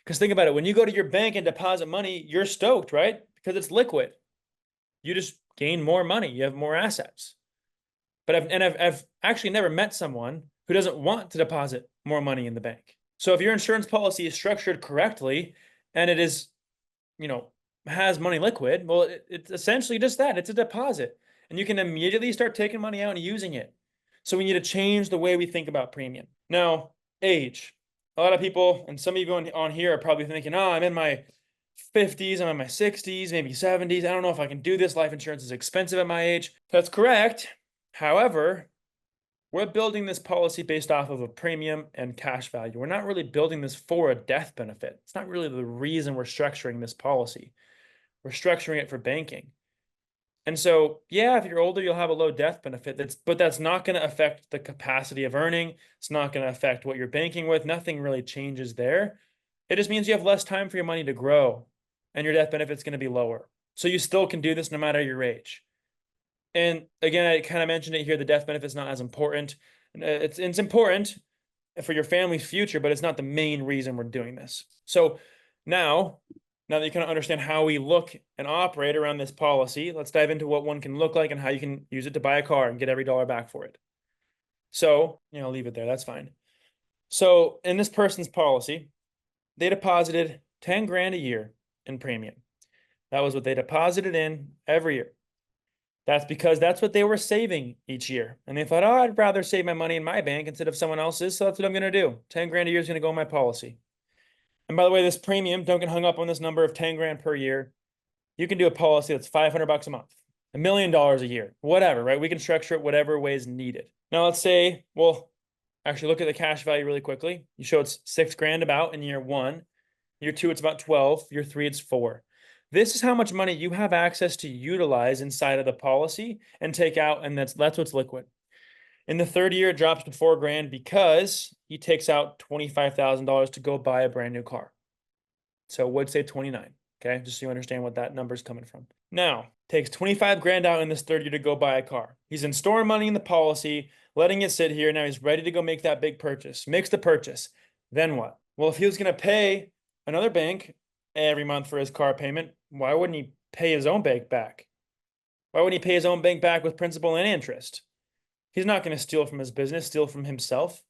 S3: Because think about it, when you go to your bank and deposit money, you're stoked, right? Because it's liquid. You just gain more money. You have more assets. But I've actually never met someone who doesn't want to deposit more money in the bank. So if your insurance policy is structured correctly and it is, has money liquid, well, it's essentially just that. It's a deposit. And you can immediately start taking money out and using it. So we need to change the way we think about premium. Now, age. A lot of people, and some of you on here are probably thinking, oh, I'm in my 50s, I'm in my 60s, maybe 70s. I don't know if I can do this. Life insurance is expensive at my age. That's correct. However, we're building this policy based off of a premium and cash value. We're not really building this for a death benefit. It's not really the reason we're structuring this policy. We're structuring it for banking. And so, yeah, if you're older, you'll have a low death benefit. But that's not going to affect the capacity of earning. It's not going to affect what you're banking with. Nothing really changes there. It just means you have less time for your money to grow and your death benefit's going to be lower. So you still can do this no matter your age. And again, I kind of mentioned it here, the death benefit is not as important. It's important for your family's future, but it's not the main reason we're doing this. So now Now that you kind of understand how we look and operate around this policy, let's dive into what one can look like and how you can use it to buy a car and get every dollar back for it. So, I'll leave it there. That's fine. So in this person's policy, they deposited 10 grand a year in premium. That was what they deposited in every year. That's because that's what they were saving each year. And they thought, oh, I'd rather save my money in my bank instead of someone else's. So that's what I'm going to do. 10 grand a year is going to go in my policy. And by the way, this premium, don't get hung up on this number of 10 grand per year. You can do a policy that's $500 a month, $1 million a year, whatever, right? We can structure it whatever way is needed. Now let's say, well, actually look at the cash value really quickly. You show it's 6 grand about in year 1. Year 2, it's about 12. Year 3, it's 4. This is how much money you have access to utilize inside of the policy and take out, and that's what's liquid. In the 3rd year, it drops to 4 grand because he takes out $25,000 to go buy a brand new car. So would say 29, okay? Just so you understand what that number's coming from. Now, takes 25 grand out in this 3rd year to go buy a car. He's in storing money in the policy, letting it sit here. Now he's ready to go make that big purchase. Makes the purchase. Then what? Well, if he was going to pay another bank every month for his car payment, why wouldn't he pay his own bank back? Why wouldn't he pay his own bank back with principal and interest? He's not going to steal from his business, steal from himself.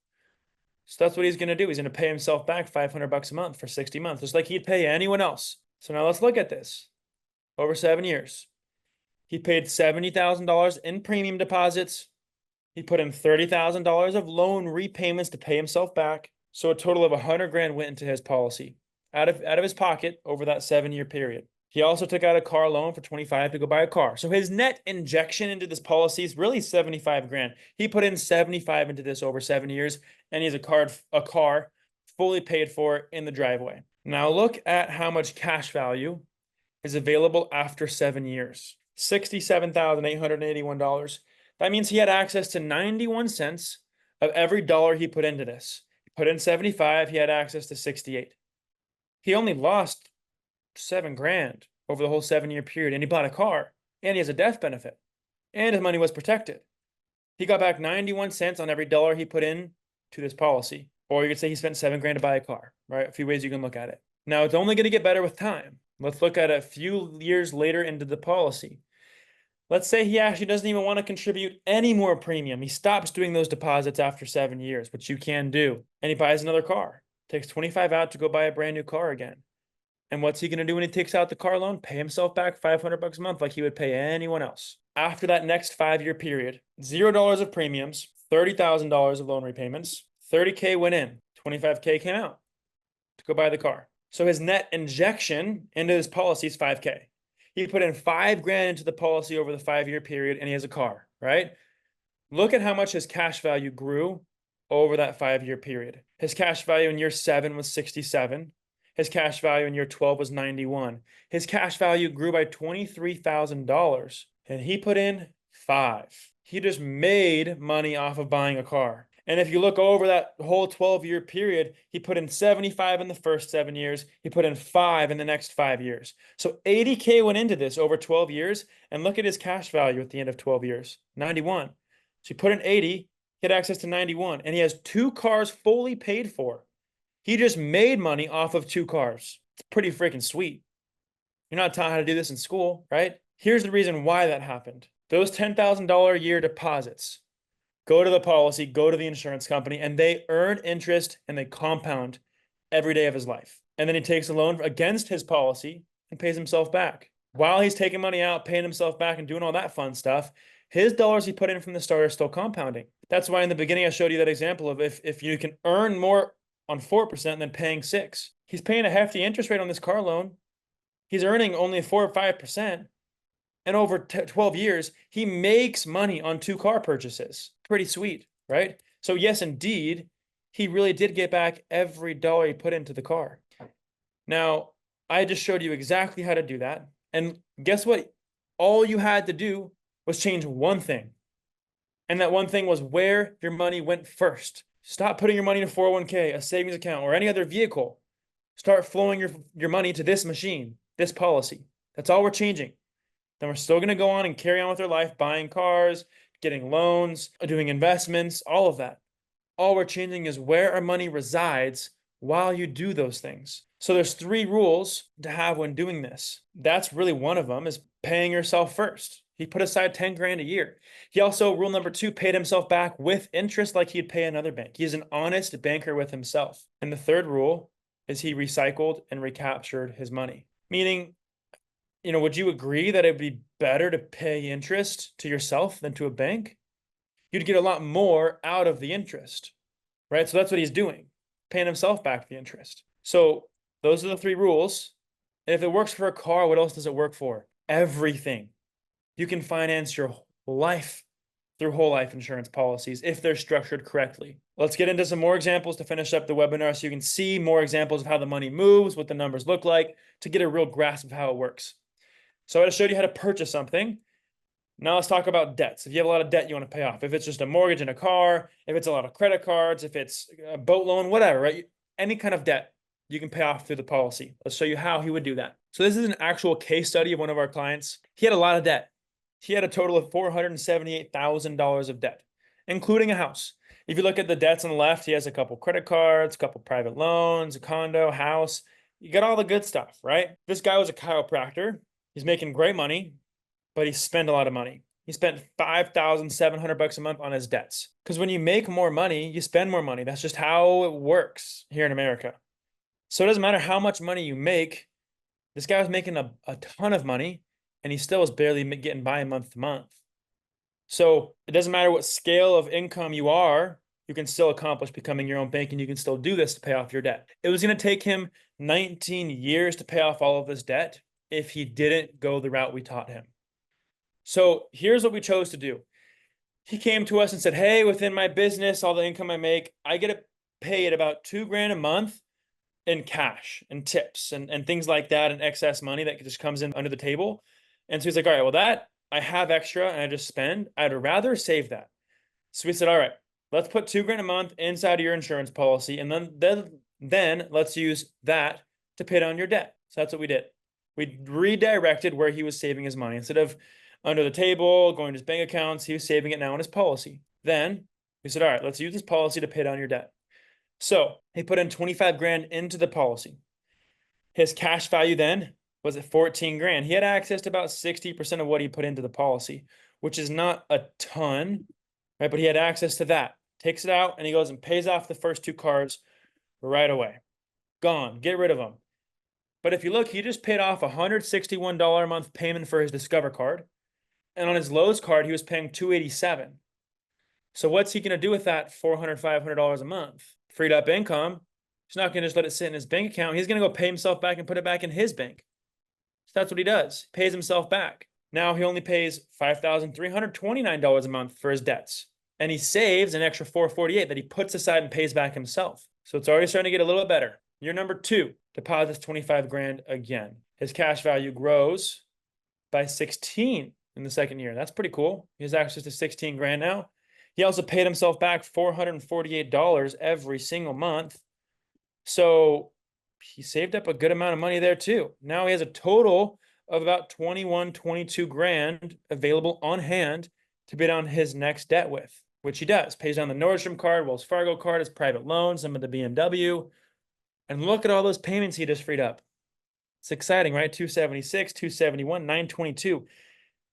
S3: So that's what he's going to do. He's going to pay himself back $500 a month for 60 months, just like he'd pay anyone else. So now let's look at this. Over 7 years, he paid $70,000 in premium deposits. He put in $30,000 of loan repayments to pay himself back. So a total of 100 grand went into his policy out of his pocket over that 7-year period. He also took out a car loan for 25 to go buy a car. So his net injection into this policy is really 75 grand. He put in 75 into this over 7 years, and he has a car fully paid for in the driveway. Now look at how much cash value is available after 7 years. $67,881. That means he had access to 91 cents of every dollar he put into this. He put in 75, he had access to 68. He only lost 7 grand over the whole 7-year period, and he bought a car, and he has a death benefit, and his money was protected. He got back 91 cents on every dollar he put in to this policy. Or you could say he spent 7 grand to buy a car, right? A few ways you can look at it. Now, it's only going to get better with time. Let's look at a few years later into the policy. Let's say he actually doesn't even want to contribute any more premium. He stops doing those deposits after 7 years, which you can do, and he buys another car. Takes 25 out to go buy a brand new car again. And what's he going to do when he takes out the car loan? Pay himself back $500 a month like he would pay anyone else. After that next 5-year period, $0 of premiums, $30,000 of loan repayments, $30K went in, $25K came out to go buy the car. So his net injection into this policy is $5K. He put in 5 grand into the policy over the 5-year period, and he has a car, right? Look at how much his cash value grew over that 5-year period. His cash value in year 7 was 67. His cash value in year 12 was 91. His cash value grew by $23,000, and he put in 5. He just made money off of buying a car. And if you look over that whole 12-year period, he put in 75 in the first 7 years. He put in 5 in the next 5 years. So 80K went into this over 12 years. And look at his cash value at the end of 12 years, 91. So he put in 80, he had access to 91, and he has 2 cars fully paid for. He just made money off of 2 cars. It's pretty freaking sweet. You're not taught how to do this in school, right? Here's the reason why that happened. Those $10,000 a year deposits go to the policy, go to the insurance company, and they earn interest and they compound every day of his life. And then he takes a loan against his policy and pays himself back. While he's taking money out, paying himself back, and doing all that fun stuff, his dollars he put in from the start are still compounding. That's why in the beginning I showed you that example of if you can earn more on 4% than paying 6%. He's paying a hefty interest rate on this car loan. He's earning only 4 or 5%. And over 12 years, he makes money on 2 car purchases. Pretty sweet, right? So yes, indeed, he really did get back every dollar he put into the car. Now, I just showed you exactly how to do that. And guess what? All you had to do was change one thing. And that one thing was where your money went first. Stop putting your money in a 401k, a savings account, or any other vehicle. Start flowing your money to this machine, this policy. That's all we're changing. Then we're still going to go on and carry on with our life, buying cars, getting loans, doing investments, all of that. All we're changing is where our money resides while you do those things. So there's 3 rules to have when doing this. That's really one of them, is paying yourself first. He put aside 10 grand a year. He also, rule number 2, paid himself back with interest like he'd pay another bank. He's an honest banker with himself. And the 3rd rule is he recycled and recaptured his money. Meaning, would you agree that it'd be better to pay interest to yourself than to a bank? You'd get a lot more out of the interest, right? So that's what he's doing, paying himself back the interest. So those are the 3 rules. And if it works for a car, what else does it work for? Everything. You can finance your life through whole life insurance policies if they're structured correctly. Let's get into some more examples to finish up the webinar so you can see more examples of how the money moves, what the numbers look like, to get a real grasp of how it works. So I just showed you how to purchase something. Now let's talk about debts. If you have a lot of debt you want to pay off, if it's just a mortgage and a car, if it's a lot of credit cards, if it's a boat loan, whatever, right? Any kind of debt you can pay off through the policy. Let's show you how he would do that. So this is an actual case study of one of our clients. He had a lot of debt. He had a total of $478,000 of debt, including a house. If you look at the debts on the left, he has a couple credit cards, a couple private loans, a condo, house. You got all the good stuff, right? This guy was a chiropractor. He's making great money, but he spent a lot of money. He spent $5,700 a month on his debts. Because when you make more money, you spend more money. That's just how it works here in America. So it doesn't matter how much money you make. This guy was making a ton of money, and he still was barely getting by month to month. So it doesn't matter what scale of income you are, you can still accomplish becoming your own bank, and you can still do this to pay off your debt. It was going to take him 19 years to pay off all of this debt if he didn't go the route we taught him. So here's what we chose to do. He came to us and said, hey, within my business, all the income I make, I get paid about $2 grand a month in cash and tips and things like that, and excess money that just comes in under the table. And so he's like, all right, well, that I have extra and I just spend. I'd rather save that. So we said, all right, let's put $2 grand a month inside of your insurance policy. And then let's use that to pay down your debt. So that's what we did. We redirected where he was saving his money. Instead of under the table, going to his bank accounts, he was saving it now in his policy. Then we said, all right, let's use this policy to pay down your debt. So he put in 25 grand into the policy. His cash value then was at 14 grand. He had access to about 60% of what he put into the policy, which is not a ton, right? But he had access to that. Takes it out and he goes and pays off the first 2 cards right away. Gone. Get rid of them. But if you look, he just paid off a $161 a month payment for his Discover card. And on his Lowe's card, he was paying $287. So what's he going to do with that $400, $500 a month? Freed up income. He's not going to just let it sit in his bank account. He's going to go pay himself back and put it back in his bank. So that's what he does. Pays himself back. Now he only pays $5,329 a month for his debts. And he saves an extra $448 that he puts aside and pays back himself. So it's already starting to get a little bit better. Year number 2, deposits 25 grand again. His cash value grows by 16 in the second year. That's pretty cool. He has access to 16 grand now. He also paid himself back $448 every single month. So he saved up a good amount of money there too. Now he has a total of about 21, 22 grand available on hand to pay down his next debt with, which he does. Pays down the Nordstrom card, Wells Fargo card, his private loan, some of the BMW. And look at all those payments he just freed up. It's exciting, right? 276, 271, 922.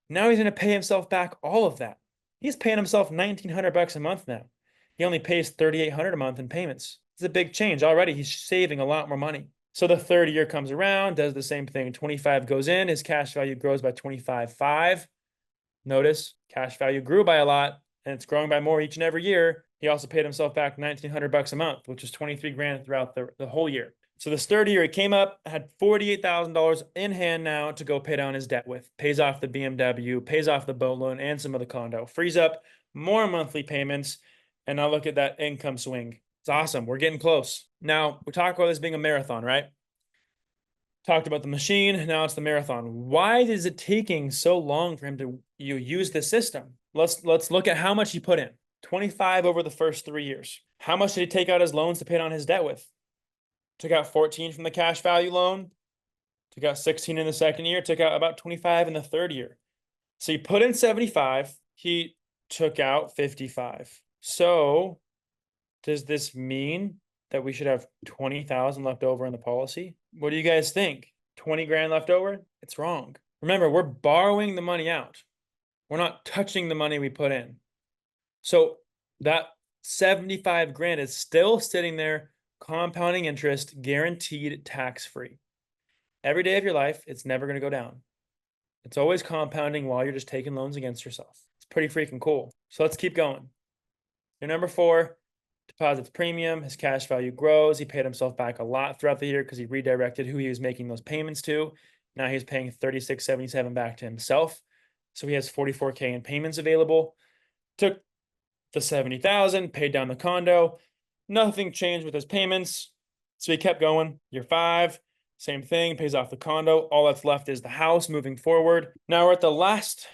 S3: Now he's going to pay himself back all of that. He's paying himself $1,900 a month now. He only pays $3,800 a month in payments. It's a big change. Already he's saving a lot more money. So the 3rd year comes around, does the same thing. 25 goes in, his cash value grows by 25.5. Notice cash value grew by a lot, and it's growing by more each and every year. He also paid himself back $1,900 a month, which is 23 grand throughout the whole year. So this 3rd year, he came up, had $48,000 in hand now to go pay down his debt with. Pays off the BMW, pays off the boat loan, and some of the condo. Frees up more monthly payments, and now look at that income swing. It's awesome. We're getting close. Now, we talk about this being a marathon, right? Talked about the machine, now it's the marathon. Why is it taking so long for him to use this system? Let's look at how much he put in. 25 over the first 3 years. How much did he take out his loans to pay down his debt with? Took out 14 from the cash value loan, took out 16 in the second year, took out about 25 in the 3rd year. So he put in 75, he took out 55. So does this mean that we should have 20,000 left over in the policy? What do you guys think? 20 grand left over? It's wrong. Remember, we're borrowing the money out. We're not touching the money we put in. So that 75 grand is still sitting there, compounding interest, guaranteed tax-free. Every day of your life, it's never going to go down. It's always compounding while you're just taking loans against yourself. It's pretty freaking cool. So let's keep going. Your number 4, deposits premium. His cash value grows. He paid himself back a lot throughout the year because he redirected who he was making those payments to. Now he's paying $36.77 back to himself. So he has $44K in payments available. Took the $70,000, paid down the condo. Nothing changed with his payments. So he kept going. Year 5, same thing, pays off the condo. All that's left is the house moving forward. Now we're at the last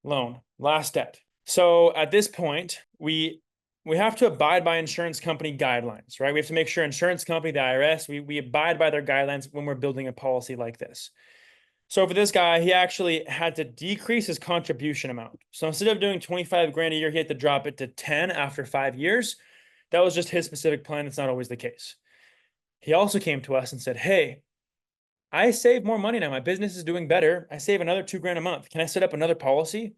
S3: loan, last debt. So at this point, we have to abide by insurance company guidelines, right? We have to make sure insurance company, the IRS, we abide by their guidelines when we're building a policy like this. So for this guy, he actually had to decrease his contribution amount. So instead of doing 25 grand a year, he had to drop it to 10 after 5 years. That was just his specific plan. It's not always the case. He also came to us and said, hey, I save more money now. My business is doing better. I save another 2 grand a month. Can I set up another policy?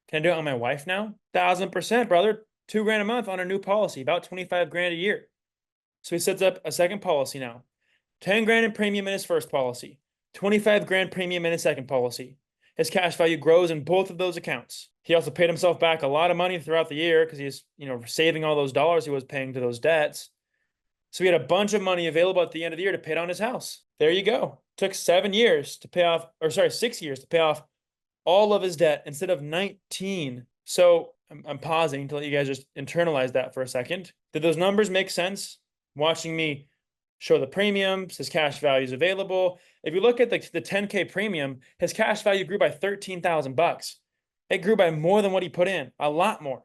S3: Can I do it on my wife now? 1,000%, brother. 2 grand a month on a new policy, about 25 grand a year. So he sets up a second policy now. 10 grand in premium in his first policy. 25 grand premium in his second policy. His cash value grows in both of those accounts. He also paid himself back a lot of money throughout the year because he's, saving all those dollars he was paying to those debts. So he had a bunch of money available at the end of the year to pay down his house. There you go. Took 6 years to pay off all of his debt instead of 19. So I'm pausing to let you guys just internalize that for a second. Did those numbers make sense? Watching me show the premiums, his cash value is available. If you look at the 10K premium, his cash value grew by $13,000. It grew by more than what he put in, a lot more,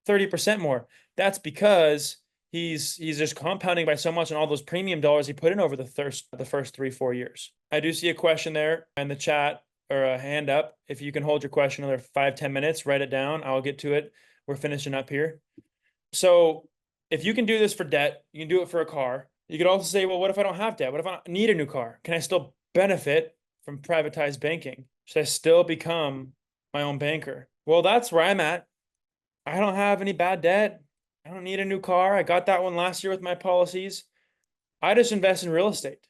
S3: 30% more. That's because he's just compounding by so much on all those premium dollars he put in over the first 3-4 years. I do see a question there in the chat or a hand up. If you can hold your question another 5-10 minutes, write it down. I'll get to it. We're finishing up here. So if you can do this for debt, you can do it for a car. You could also say, well, what if I don't have debt? What if I don't need a new car? Can I still benefit from privatized banking? Should I still become my own banker? Well, that's where I'm at. I don't have any bad debt. I don't need a new car. I got that one last year with my policies. I just invest in real estate.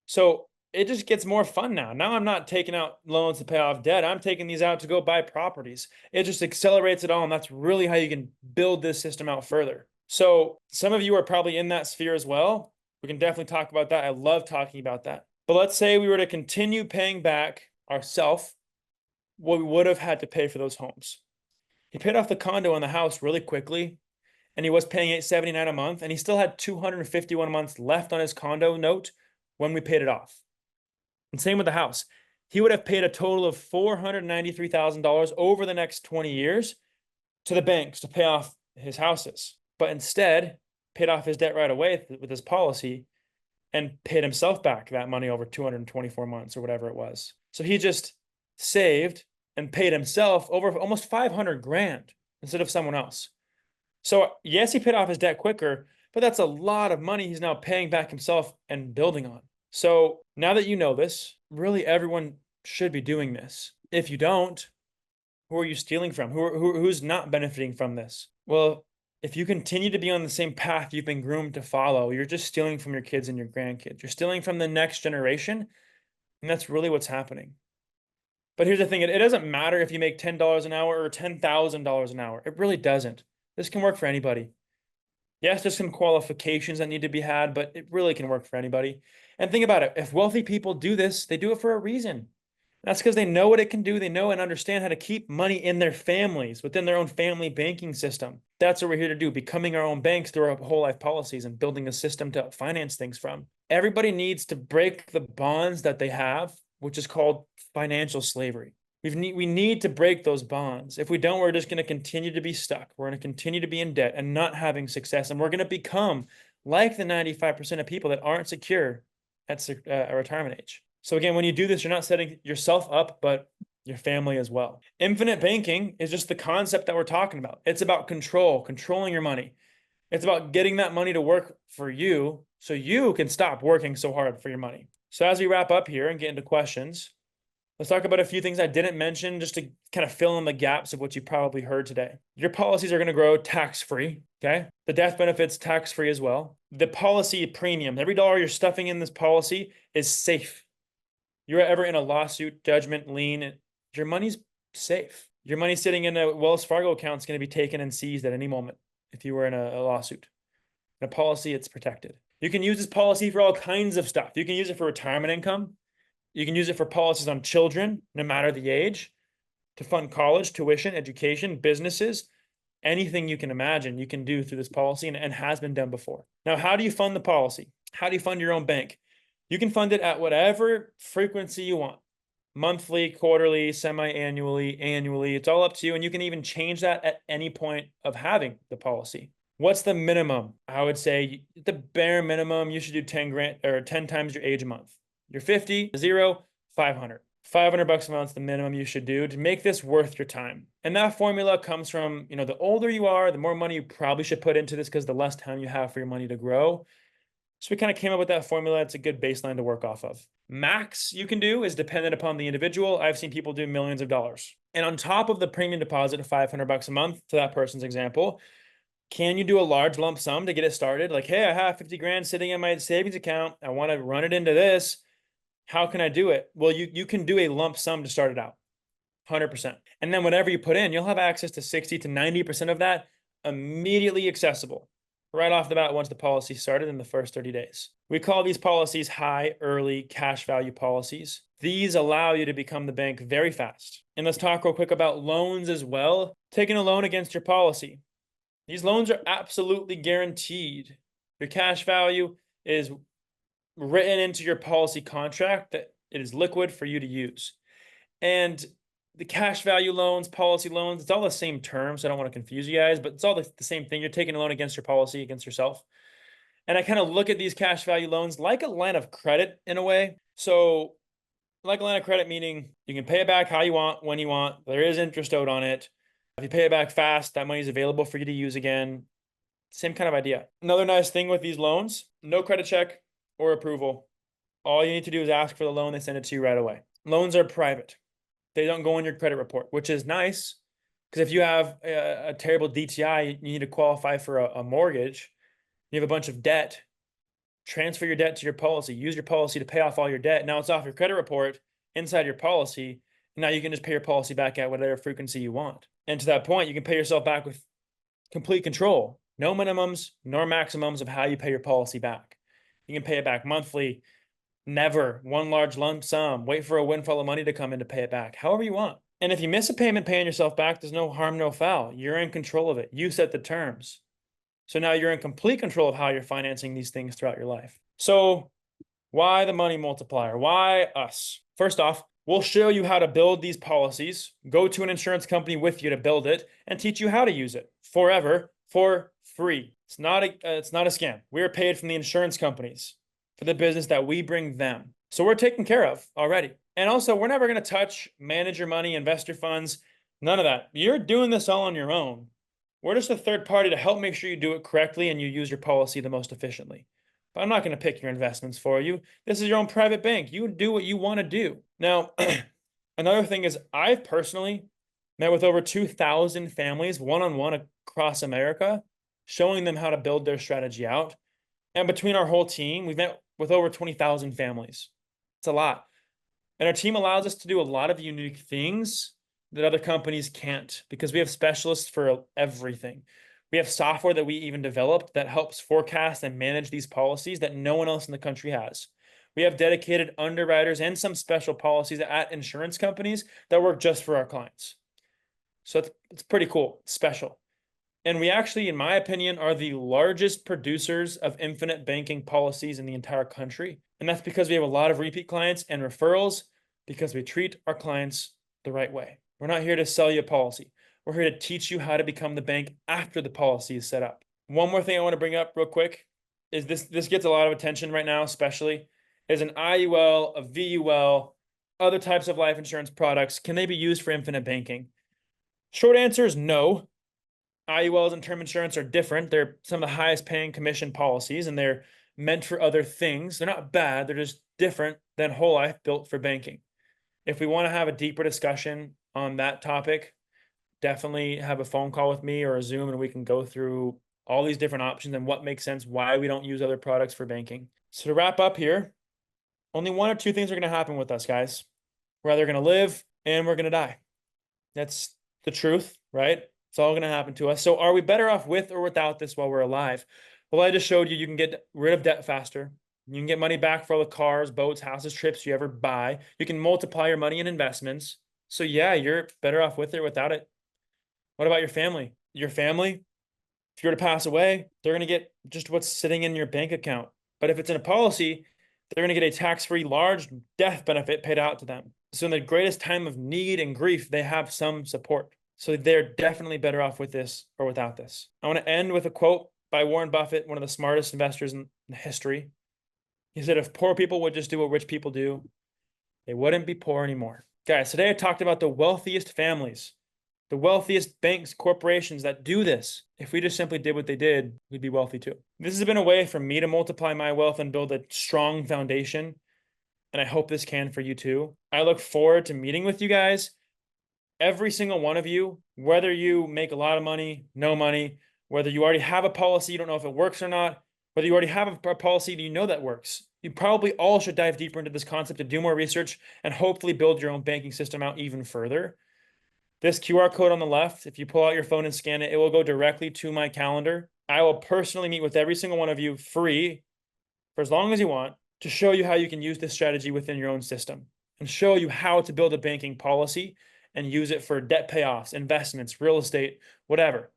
S3: So it just gets more fun now. Now I'm not taking out loans to pay off debt. I'm taking these out to go buy properties. It just accelerates it all. And that's really how you can build this system out further. So some of you are probably in that sphere as well. We can definitely talk about that. I love talking about that. But let's say we were to continue paying back ourselves what we would have had to pay for those homes. He paid off the condo and the house really quickly, and he was paying $879 a month, and he still had 251 months left on his condo note when we paid it off. And same with the house. He would have paid a total of $493,000 over the next 20 years to the banks to pay off his houses. But instead, paid off his debt right away with his policy and paid himself back that money over 224 months or whatever it was. So he just saved and paid himself over almost 500 grand instead of someone else. So yes, he paid off his debt quicker, but that's a lot of money he's now paying back himself and building on. So now that you know this, really everyone should be doing this. If you don't, who are you stealing from? Who's not benefiting from this? Well, if you continue to be on the same path you've been groomed to follow, you're just stealing from your kids and your grandkids. You're stealing from the next generation, and that's really what's happening. But here's the thing, it doesn't matter if you make $10 an hour or $10,000 an hour. It really doesn't. This can work for anybody. Yes, there's some qualifications that need to be had, but it really can work for anybody. And think about it. If wealthy people do this, they do it for a reason. That's because they know what it can do. They know and understand how to keep money in their families, within their own family banking system. That's what we're here to do, becoming our own banks through our whole life policies and building a system to finance things from. Everybody needs to break the bonds that they have, which is called financial slavery. We need to break those bonds. If we don't, we're just going to continue to be stuck. We're going to continue to be in debt and not having success. And we're going to become like the 95% of people that aren't secure at a retirement age. So again, when you do this, you're not setting yourself up, but your family as well. Infinite banking is just the concept that we're talking about. It's about controlling your money. It's about getting that money to work for you so you can stop working so hard for your money. So as we wrap up here and get into questions, let's talk about a few things I didn't mention just to kind of fill in the gaps of what you probably heard today. Your policies are going to grow tax-free, okay? The death benefit's tax-free as well. The policy premium, every dollar you're stuffing in this policy is safe. You're ever in a lawsuit, judgment, lien, your money's safe. Your money sitting in a Wells Fargo account is going to be taken and seized at any moment if you were in a lawsuit. In a policy, it's protected. You can use this policy for all kinds of stuff. You can use it for retirement income. You can use it for policies on children, no matter the age, to fund college, tuition, education, businesses, anything you can imagine you can do through this policy and has been done before. Now, how do you fund the policy? How do you fund your own bank? You can fund it at whatever frequency you want. Monthly, quarterly, semi-annually, annually, it's all up to you. And you can even change that at any point of having the policy. What's the minimum? I would say the bare minimum, you should do 10 grand or 10 times your age a month. You're 50, 0, 500. 500 bucks a month is the minimum you should do to make this worth your time. And that formula comes from, the older you are, the more money you probably should put into this because the less time you have for your money to grow. So we kind of came up with that formula. It's a good baseline to work off of. Max you can do is dependent upon the individual. I've seen people do millions of dollars. And on top of the premium deposit of 500 bucks a month, to that person's example, can you do a large lump sum to get it started? Like, hey, I have 50 grand sitting in my savings account. I want to run it into this. How can I do it? Well, you can do a lump sum to start it out, 100%. And then whatever you put in, you'll have access to 60 to 90% of that immediately accessible right off the bat once the policy started in the first 30 days. We call these policies high early cash value policies. These allow you to become the bank very fast. And let's talk real quick about loans as well. Taking a loan against your policy. These loans are absolutely guaranteed. Your cash value is written into your policy contract that it is liquid for you to use. And the cash value loans, policy loans, it's all the same term, so I don't want to confuse you guys, but it's all the same thing. You're taking a loan against your policy, against yourself. And I kind of look at these cash value loans like a line of credit in a way. So like a line of credit, meaning you can pay it back how you want, when you want. There is interest owed on it. If you pay it back fast, that money is available for you to use again. Same kind of idea. Another nice thing with these loans, no credit check or approval. All you need to do is ask for the loan. They send it to you right away. Loans are private. They don't go in your credit report, which is nice because if you have a terrible DTI, you need to qualify for a mortgage. You have a bunch of debt. Transfer your debt to your policy. Use your policy to pay off all your debt. Now it's off your credit report inside your policy. And now you can just pay your policy back at whatever frequency you want. And to that point, you can pay yourself back with complete control. No minimums nor maximums of how you pay your policy back. You can pay it back monthly. Never one large lump sum. Wait for a windfall of money to come in to pay it back. However you want. And if you miss a payment paying yourself back, there's no harm, no foul. You're in control of it. You set the terms. So now you're in complete control of how you're financing these things throughout your life. So why the money multiplier? Why us? First off, we'll show you how to build these policies, go to an insurance company with you to build it, and teach you how to use it forever for free. It's not a scam. We're paid from the insurance companies for the business that we bring them. So we're taken care of already. And also, we're never going to touch, manage your money, invest your funds, none of that. You're doing this all on your own. We're just a third party to help make sure you do it correctly and you use your policy the most efficiently. But I'm not going to pick your investments for you. This is your own private bank. You do what you want to do. Now, another thing is I've personally met with over 2,000 families one-on-one across America, showing them how to build their strategy out. And between our whole team, we've met with over 20,000 families. It's a lot. And our team allows us to do a lot of unique things that other companies can't because we have specialists for everything. We have software that we even developed that helps forecast and manage these policies that no one else in the country has. We have dedicated underwriters and some special policies at insurance companies that work just for our clients. So it's pretty cool, it's special. And we actually, in my opinion, are the largest producers of infinite banking policies in the entire country. And that's because we have a lot of repeat clients and referrals because we treat our clients the right way. We're not here to sell you a policy. We're here to teach you how to become the bank after the policy is set up. One more thing I want to bring up real quick is this gets a lot of attention right now, especially is an IUL, a VUL, other types of life insurance products. Can they be used for infinite banking? Short answer is no. IULs and term insurance are different. They're some of the highest paying commission policies, and they're meant for other things. They're not bad. They're just different than whole life built for banking. If we want to have a deeper discussion on that topic, definitely have a phone call with me or a Zoom, and we can go through all these different options and what makes sense, why we don't use other products for banking. So to wrap up here, only one or two things are going to happen with us, guys. We're either going to live and we're going to die. That's the truth, right? It's all going to happen to us. So are we better off with or without this while we're alive? Well, I just showed you, you can get rid of debt faster. You can get money back for all the cars, boats, houses, trips you ever buy. You can multiply your money in investments. So yeah, you're better off with it or without it. What about your family? Your family, if you were to pass away, they're going to get just what's sitting in your bank account. But if it's in a policy, they're going to get a tax-free large death benefit paid out to them. So in the greatest time of need and grief, they have some support. So they're definitely better off with this or without this. I want to end with a quote by Warren Buffett, one of the smartest investors in history. He said, if poor people would just do what rich people do, they wouldn't be poor anymore. Guys, today I talked about the wealthiest families, the wealthiest banks, corporations that do this. If we just simply did what they did, we'd be wealthy too. This has been a way for me to multiply my wealth and build a strong foundation. And I hope this can for you too. I look forward to meeting with you guys. Every single one of you, whether you make a lot of money, no money, whether you already have a policy, you don't know if it works or not, whether you already have a policy, you know that works. You probably all should dive deeper into this concept and do more research and hopefully build your own banking system out even further. This QR code on the left, if you pull out your phone and scan it, it will go directly to my calendar. I will personally meet with every single one of you free for as long as you want to show you how you can use this strategy within your own system and show you how to build a banking policy and use it for debt payoffs, investments, real estate, whatever.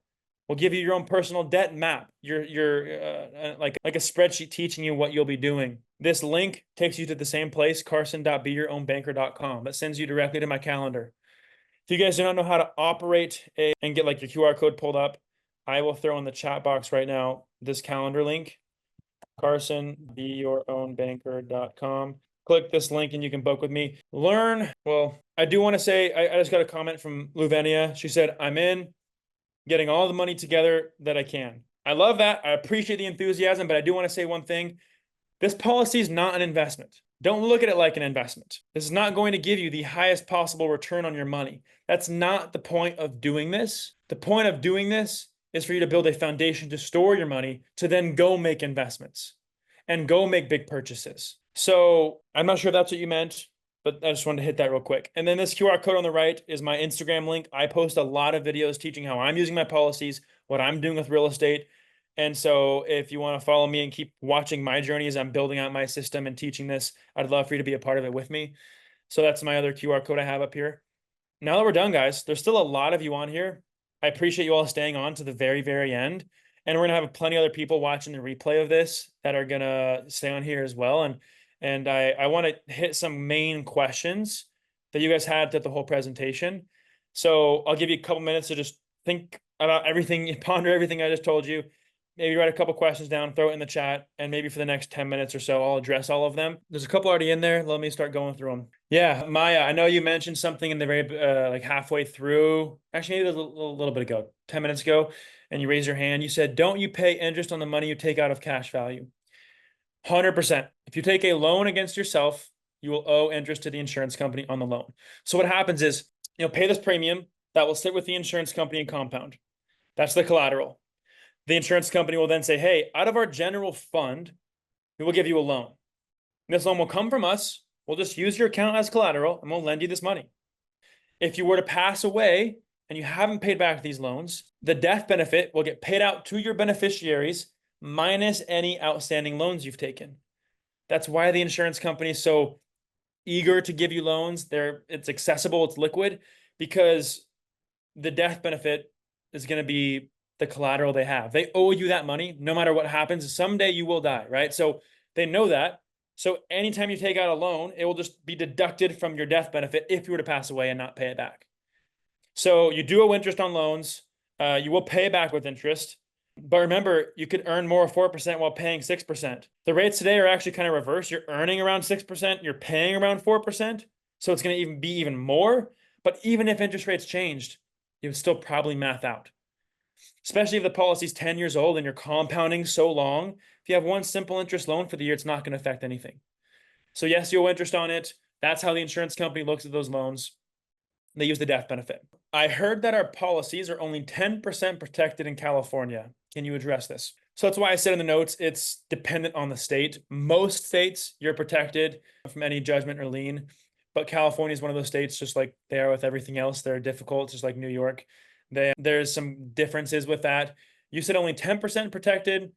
S3: We'll give you your own personal debt map, like a spreadsheet teaching you what you'll be doing. This link takes you to the same place, carson.beyourownbanker.com. That sends you directly to my calendar. If you guys do not know how to operate and get like your QR code pulled up, I will throw in the chat box right now this calendar link, carsonbeyourownbanker.com. Click this link and you can book with me. Learn. Well, I do want to say, I just got a comment from Luvenia. She said, I'm in, getting all the money together that I can. I love that. I appreciate the enthusiasm, but I do want to say one thing. This policy is not an investment. Don't look at it like an investment. This is not going to give you the highest possible return on your money. That's not the point of doing this. The point of doing this is for you to build a foundation to store your money to then go make investments and go make big purchases. So I'm not sure if that's what you meant, but I just wanted to hit that real quick. And then this QR code on the right is my Instagram link. I post a lot of videos teaching how I'm using my policies, what I'm doing with real estate. And so if you want to follow me and keep watching my journey as I'm building out my system and teaching this, I'd love for you to be a part of it with me. So that's my other QR code I have up here. Now that we're done, guys, there's still a lot of you on here. I appreciate you all staying on to the very, very end. And we're going to have plenty of other people watching the replay of this that are going to stay on here as well. And I want to hit some main questions that you guys had throughout the whole presentation. So I'll give you a couple minutes to just think about everything, ponder everything I just told you. Maybe write a couple questions down, throw it in the chat, and maybe for the next 10 minutes or so, I'll address all of them. There's a couple already in there. Let me start going through them. Yeah, Maya, I know you mentioned something in the very, like halfway through, actually maybe a little bit ago, 10 minutes ago, and you raised your hand. You said, don't you pay interest on the money you take out of cash value? 100%. If you take a loan against yourself, you will owe interest to the insurance company on the loan. So what happens is, pay this premium that will sit with the insurance company and compound. That's the collateral. The insurance company will then say, hey, out of our general fund, we will give you a loan. And this loan will come from us. We'll just use your account as collateral and we'll lend you this money. If you were to pass away and you haven't paid back these loans, the death benefit will get paid out to your beneficiaries minus any outstanding loans you've taken. That's why the insurance company is so eager to give you loans. It's accessible, it's liquid, because the death benefit is going to be the collateral they have. They owe you that money no matter what happens. Someday you will die, right? So they know that. So anytime you take out a loan, it will just be deducted from your death benefit if you were to pass away and not pay it back. So you do owe interest on loans. You will pay back with interest. But remember, you could earn more 4% while paying 6%. The rates today are actually kind of reverse. You're earning around 6%. You're paying around 4%. So it's going to be even more. But even if interest rates changed, it would still probably math out. especially if the policy's 10 years old and you're compounding so long. If you have one simple interest loan for the year, it's not going to affect anything. So yes, you'll interest on it. That's how the insurance company looks at those loans. They use the death benefit. I heard that our policies are only 10% protected in California. Can you address this? So that's why I said in the notes, it's dependent on the state. Most states, you're protected from any judgment or lien, but California is one of those states, just like they are with everything else. They're difficult, just like New York. There's some differences with that. You said only 10% protected.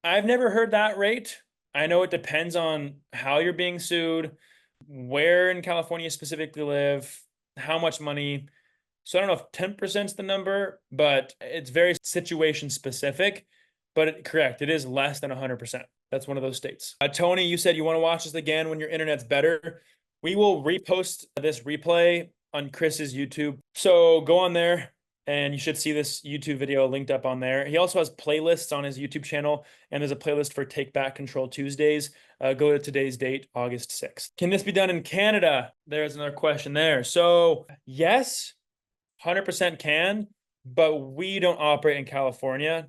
S3: I've never heard that rate. I know it depends on how you're being sued, where in California you specifically live, how much money. So I don't know if 10% is the number, but it's very situation specific. But correct, it is less than 100%. That's one of those states. Tony, you said you want to watch this again when your internet's better. We will repost this replay on Chris's YouTube. So go on there and you should see this YouTube video linked up on there. He also has playlists on his YouTube channel, and there's a playlist for Take Back Control Tuesdays. Go to today's date, August 6th. Can this be done in Canada? There's another question there. So yes, 100% can, but we don't operate in California,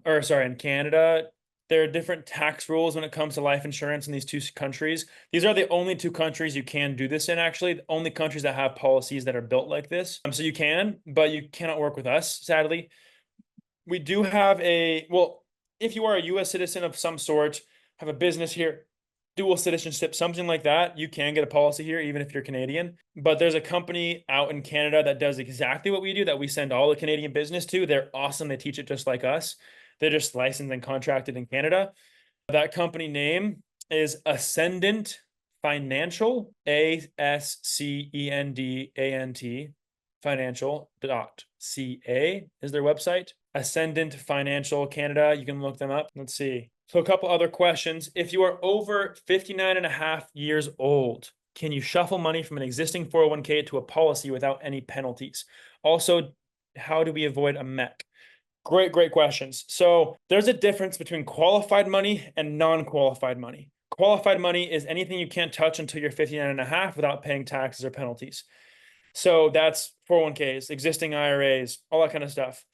S3: or sorry, in Canada. There are different tax rules when it comes to life insurance in these two countries. These are the only two countries you can do this in, actually. The only countries that have policies that are built like this. So you can, but you cannot work with us, sadly. We do have well, if you are a US citizen of some sort, have a business here, dual citizenship, something like that, you can get a policy here, even if you're Canadian. But there's a company out in Canada that does exactly what we do, that we send all the Canadian business to. They're awesome. They teach it just like us. They're just licensed and contracted in Canada. That company name is Ascendant Financial, ASCENDANT, financial.ca is their website. Ascendant Financial Canada, you can look them up. Let's see. So a couple other questions. If you are over 59 and a half years old, can you shuffle money from an existing 401k to a policy without any penalties? Also, how do we avoid a MEC? Great questions. So there's a difference between qualified money and non-qualified money. Qualified money is anything you can't touch until you're 59 and a half without paying taxes or penalties. So that's 401ks, existing IRAs, all that kind of stuff.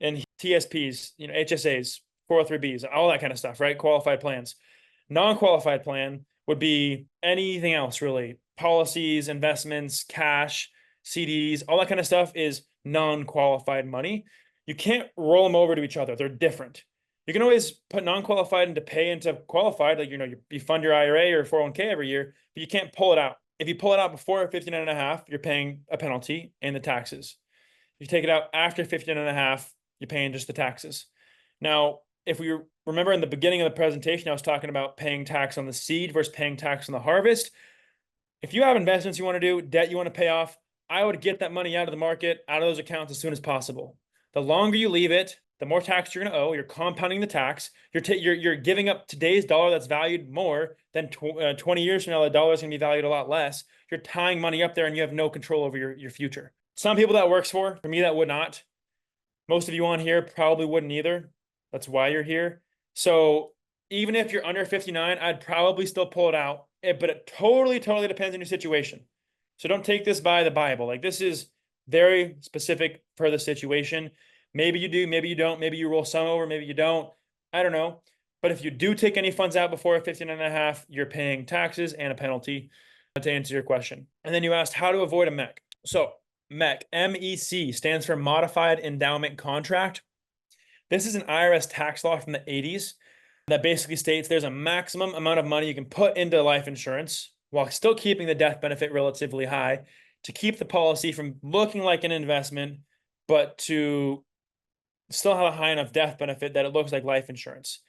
S3: And TSPs, HSAs, 403Bs, all that kind of stuff, right? Qualified plans. Non-qualified plan would be anything else, really. Policies, investments, cash, CDs, all that kind of stuff is non-qualified money. You can't roll them over to each other. They're different. You can always put non-qualified into pay into qualified, like, you fund your IRA or 401k every year, but you can't pull it out. If you pull it out before 59 and a half, you're paying a penalty and the taxes. If you take it out after 59 and a half, you're paying just the taxes. Now, if we remember in the beginning of the presentation, I was talking about paying tax on the seed versus paying tax on the harvest. If you have investments you want to do, debt you want to pay off, I would get that money out of the market, out of those accounts as soon as possible. The longer you leave it, the more tax you're going to owe. You're compounding the tax. You're giving up today's dollar that's valued more than 20 years from now. The dollar is going to be valued a lot less. You're tying money up there and you have no control over your future. Some people that works for me, that would not. Most of you on here probably wouldn't either. That's why you're here. So even if you're under 59, I'd probably still pull it out. But it totally depends on your situation. So don't take this by the Bible. Like, this is very specific for the situation. Maybe you do, maybe you don't, maybe you roll some over, maybe you don't. I don't know. But if you do take any funds out before 59 and a half, you're paying taxes and a penalty, to answer your question. And then you asked how to avoid a MEC. So MEC, MEC, stands for Modified Endowment Contract. This is an IRS tax law from the 80s that basically states there's a maximum amount of money you can put into life insurance while still keeping the death benefit relatively high, to keep the policy from looking like an investment, but to still have a high enough death benefit that it looks like life insurance.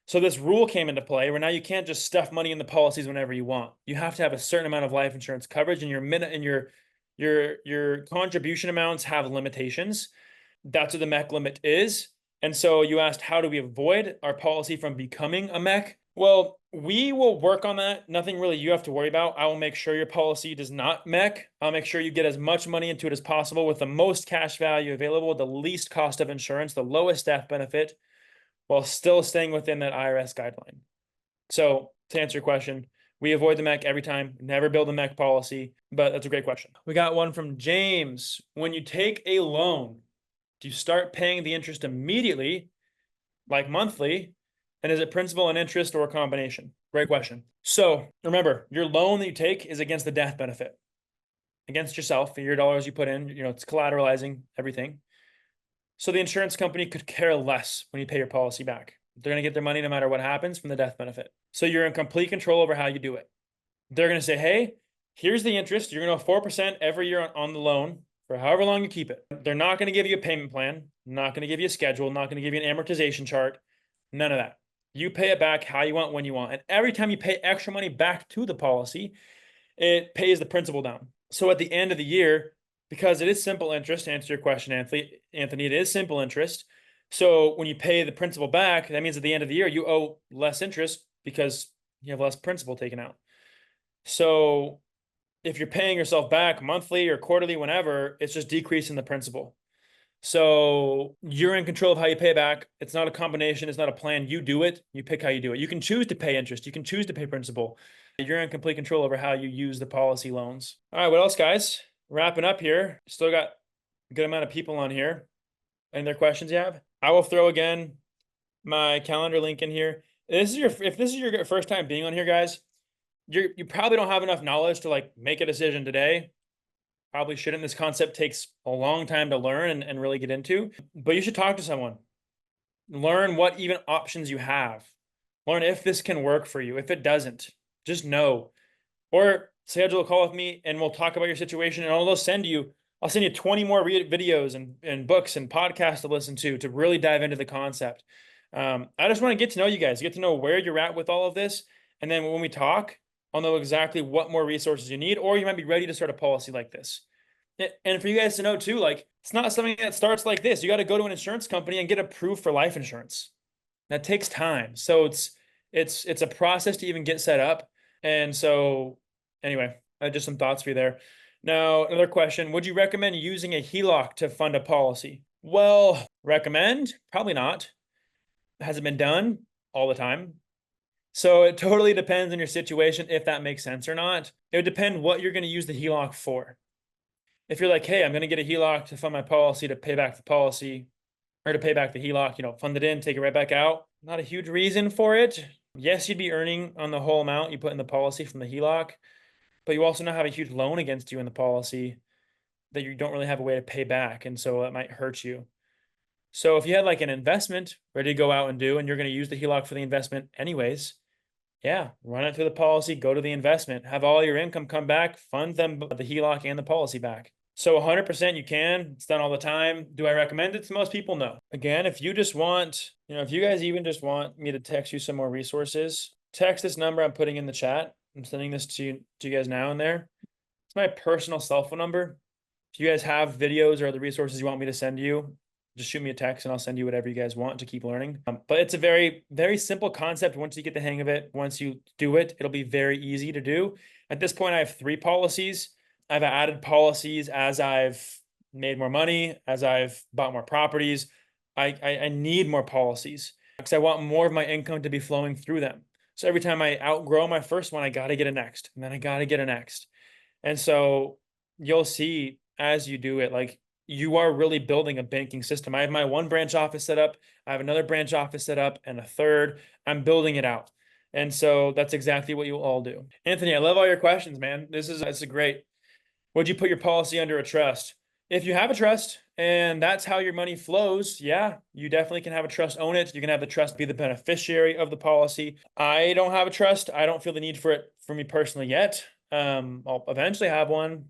S3: So this rule came into play where now you can't just stuff money in the policies whenever you want. You have to have a certain amount of life insurance coverage, and your contribution amounts have limitations. That's what the MEC limit is. And so you asked, how do we avoid our policy from becoming a MEC? Well, we will work on that. Nothing really you have to worry about. I will make sure your policy does not MEC. I'll make sure you get as much money into it as possible with the most cash value available, the least cost of insurance, the lowest death benefit, while still staying within that IRS guideline. So to answer your question, we avoid the MEC every time, never build a MEC policy, but that's a great question. We got one from James. When you take a loan, Do you start paying the interest immediately, like monthly? And is it principal and interest or a combination? Great question. So remember, your loan that you take is against the death benefit, against yourself, your dollars you put in, it's collateralizing everything. So the insurance company could care less when you pay your policy back. They're going to get their money no matter what happens from the death benefit. So you're in complete control over how you do it. They're going to say, hey, here's the interest. You're going to have 4% every year on the loan for however long you keep it. They're not going to give you a payment plan, not going to give you a schedule, not going to give you an amortization chart, none of that. You pay it back how you want, when you want. And every time you pay extra money back to the policy, it pays the principal down. So at the end of the year, because it is simple interest, to answer your question, Anthony, it is simple interest. So when you pay the principal back, that means at the end of the year, you owe less interest because you have less principal taken out. So if you're paying yourself back monthly or quarterly, whenever, it's just decreasing the principal. So you're in control of how you pay back. It's not a combination. It's not a plan. You do it. You pick how you do it. You can choose to pay interest. You can choose to pay principal. You're in complete control over how you use the policy loans. All right, what else, guys? Wrapping up here. Still got a good amount of people on here. Any other questions you have? I will throw again my calendar link in here. If this is your first time being on here, guys, you probably don't have enough knowledge to like make a decision today. Probably shouldn't. This concept takes a long time to learn and really get into, but you should talk to someone. Learn what even options you have. Learn if this can work for you. If it doesn't, just know. Or schedule a call with me and we'll talk about your situation, and I'll send you 20 more videos and books and podcasts to listen to really dive into the concept. I just want to get to know you guys, get to know where you're at with all of this. And then when we talk, I'll know exactly what more resources you need, or you might be ready to start a policy like this. And for you guys to know too, like, it's not something that starts like this. You got to go to an insurance company and get approved for life insurance. That takes time. So it's a process to even get set up. And so anyway, just some thoughts for you there. Now, another question, would you recommend using a HELOC to fund a policy? Well, recommend? Probably not. Has it been done all the time? So it totally depends on your situation, if that makes sense or not. It would depend what you're going to use the HELOC for. If you're like, hey, I'm going to get a HELOC to fund my policy to pay back the policy, or to pay back the HELOC, fund it in, take it right back out. Not a huge reason for it. Yes, you'd be earning on the whole amount you put in the policy from the HELOC, but you also now have a huge loan against you in the policy that you don't really have a way to pay back. And so that might hurt you. So if you had like an investment ready to go out and do, and you're going to use the HELOC for the investment anyways, yeah, run it through the policy, go to the investment, have all your income come back, fund them, the HELOC and the policy back. So 100% you can, it's done all the time. Do I recommend it to most people? No. Again, if you just want, if you guys even just want me to text you some more resources, text this number I'm putting in the chat. I'm sending this to you guys now in there. It's my personal cell phone number. If you guys have videos or other resources you want me to send you, just shoot me a text and I'll send you whatever you guys want to keep learning. But it's a very, very simple concept. Once you get the hang of it, once you do it, it'll be very easy to do. At this point, I have 3 policies. I've added policies as I've made more money, as I've bought more properties. I need more policies because I want more of my income to be flowing through them. So every time I outgrow my first one, I got to get a next, and then I got to get a next. And so you'll see as you do it, like, you are really building a banking system. I have my 1 branch office set up. I have another branch office set up and a third. I'm building it out. And so that's exactly what you'll all do. Anthony, I love all your questions, man. This is a great. Would you put your policy under a trust? If you have a trust and that's how your money flows, yeah, you definitely can have a trust own it. You can have the trust be the beneficiary of the policy. I don't have a trust. I don't feel the need for it for me personally yet. I'll eventually have one.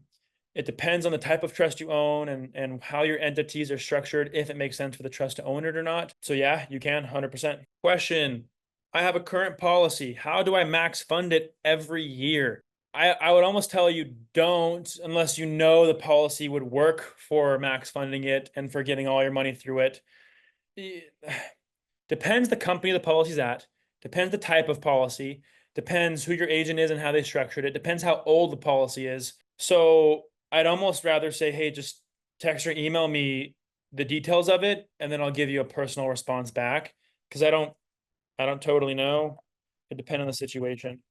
S3: It depends on the type of trust you own and how your entities are structured, if it makes sense for the trust to own it or not. So yeah, you can 100%. Question, I have a current policy. How do I max fund it every year? I would almost tell you don't, unless you know the policy would work for max funding it and for getting all your money through it. Depends the company the policy's at, depends the type of policy, depends who your agent is and how they structured it, depends how old the policy is. So I'd almost rather say, hey, just text or email me the details of it, and then I'll give you a personal response back, because I don't totally know. It depends on the situation.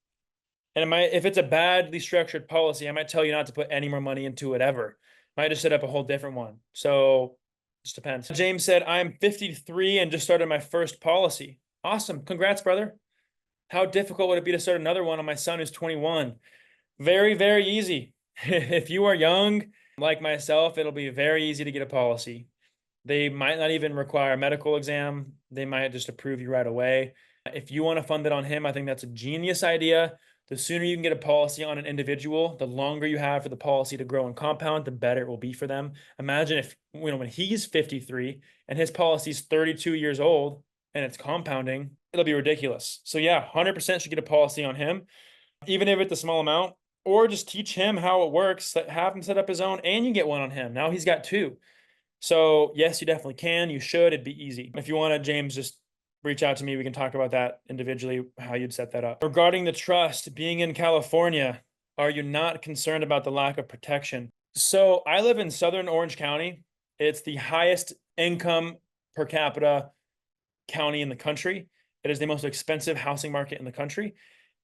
S3: And if it's a badly structured policy, I might tell you not to put any more money into it ever. I might just set up a whole different one. So Just depends. James said, I'm 53 and just started my first policy. Awesome. Congrats, brother. How difficult would it be to start another one on my son who's 21? Very, very easy. If you are young, like myself, it'll be very easy to get a policy. They might not even require a medical exam. They might just approve you right away. If you want to fund it on him, I think that's a genius idea. The sooner you can get a policy on an individual, the longer you have for the policy to grow and compound, the better it will be for them. Imagine if, when he's 53 and his policy is 32 years old and it's compounding, it'll be ridiculous. So yeah, 100% should get a policy on him, even if it's a small amount, or just teach him how it works, have him set up his own, and you get one on him. Now he's got two. So yes, you definitely can. You should. It'd be easy. If you want to, James, just reach out to me. We can talk about that individually, how you'd set that up. Regarding the trust, being in California, are you not concerned about the lack of protection? So I live in Southern Orange County. It's the highest income per capita county in the country. It is the most expensive housing market in the country.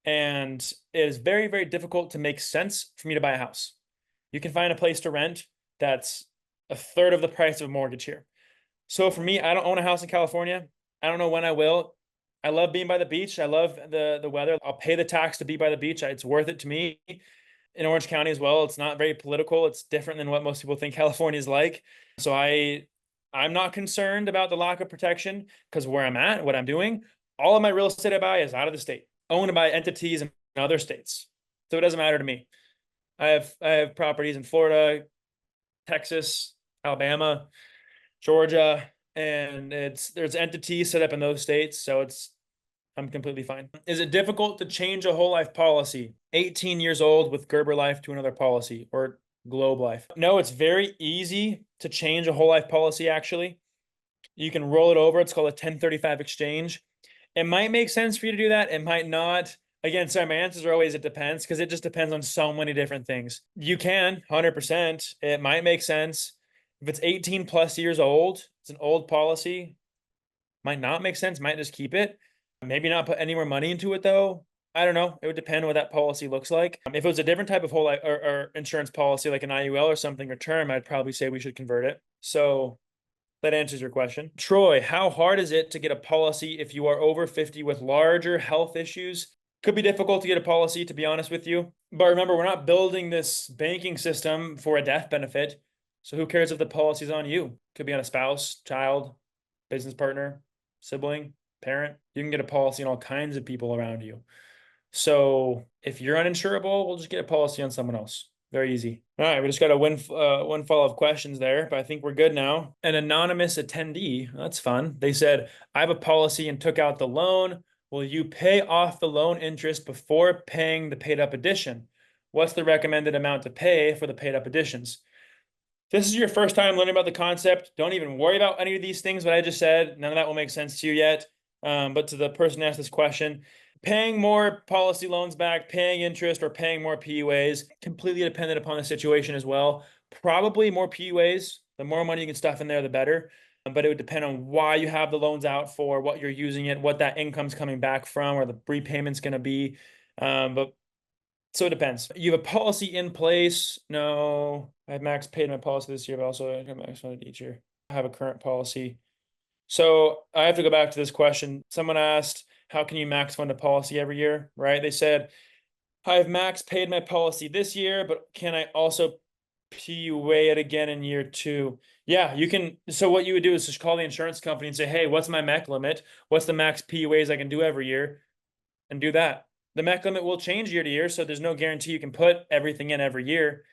S3: And it is very, very difficult to make sense for me to buy a house. You can find a place to rent that's a third of the price of a mortgage here. So for me, I don't own a house in California. I don't know when I will. I love being by the beach. I love the weather. I'll pay the tax to be by the beach. It's worth it to me. In Orange County as well, it's not very political. It's different than what most people think California is like. So I'm not concerned about the lack of protection, because where I'm at, what I'm doing, all of my real estate I buy is out of the state, owned by entities in other states. So it doesn't matter to me. I have properties in Florida, Texas, Alabama, Georgia, and there's entities set up in those states, so I'm completely fine. Is it difficult to change a whole life policy? 18 years old with Gerber Life to another policy, or Globe Life? No, it's very easy to change a whole life policy, actually. You can roll it over. It's called a 1035 exchange. It might make sense for you to do that. It might not. Again, sorry, my answers are always it depends, because it just depends on so many different things. You can, 100%. It might make sense. If it's 18 plus years old, it's an old policy, might not make sense, might just keep it. Maybe not put any more money into it though. I don't know. It would depend on what that policy looks like. If it was a different type of whole life or insurance policy, like an IUL or something, or term, I'd probably say we should convert it. So that answers your question. Troy, how hard is it to get a policy if you are over 50 with larger health issues? Could be difficult to get a policy, to be honest with you. But remember, we're not building this banking system for a death benefit. So who cares if the policy's on you? Could be on a spouse, child, business partner, sibling, parent. You can get a policy on all kinds of people around you. So if you're uninsurable, we'll just get a policy on someone else. Very easy. All right, we just got a one follow-up questions there, but I think we're good now. An anonymous attendee, that's fun. They said, I have a policy and took out the loan. Will you pay off the loan interest before paying the paid up addition? What's the recommended amount to pay for the paid up additions? This is your first time learning about the concept. Don't even worry about any of these things that I just said. None of that will make sense to you yet. But to the person who asked this question, paying more policy loans back, paying interest, or paying more PUAs, completely dependent upon the situation as well. Probably more PUAs. The more money you can stuff in there, the better. But it would depend on why you have the loans out for, what you're using it, what that income's coming back from, or the repayment's going to be. So it depends. You have a policy in place. No, I have max paid my policy this year, but also I max funded each year. I have a current policy. So I have to go back to this question. Someone asked, how can you max fund a policy every year, right? They said, I've max paid my policy this year, but can I also PUA it again in year 2? Yeah, you can. So what you would do is just call the insurance company and say, hey, what's my MEC limit? What's the max PUAs I can do every year? And do that. The MEC limit will change year to year, so there's no guarantee you can put everything in every year,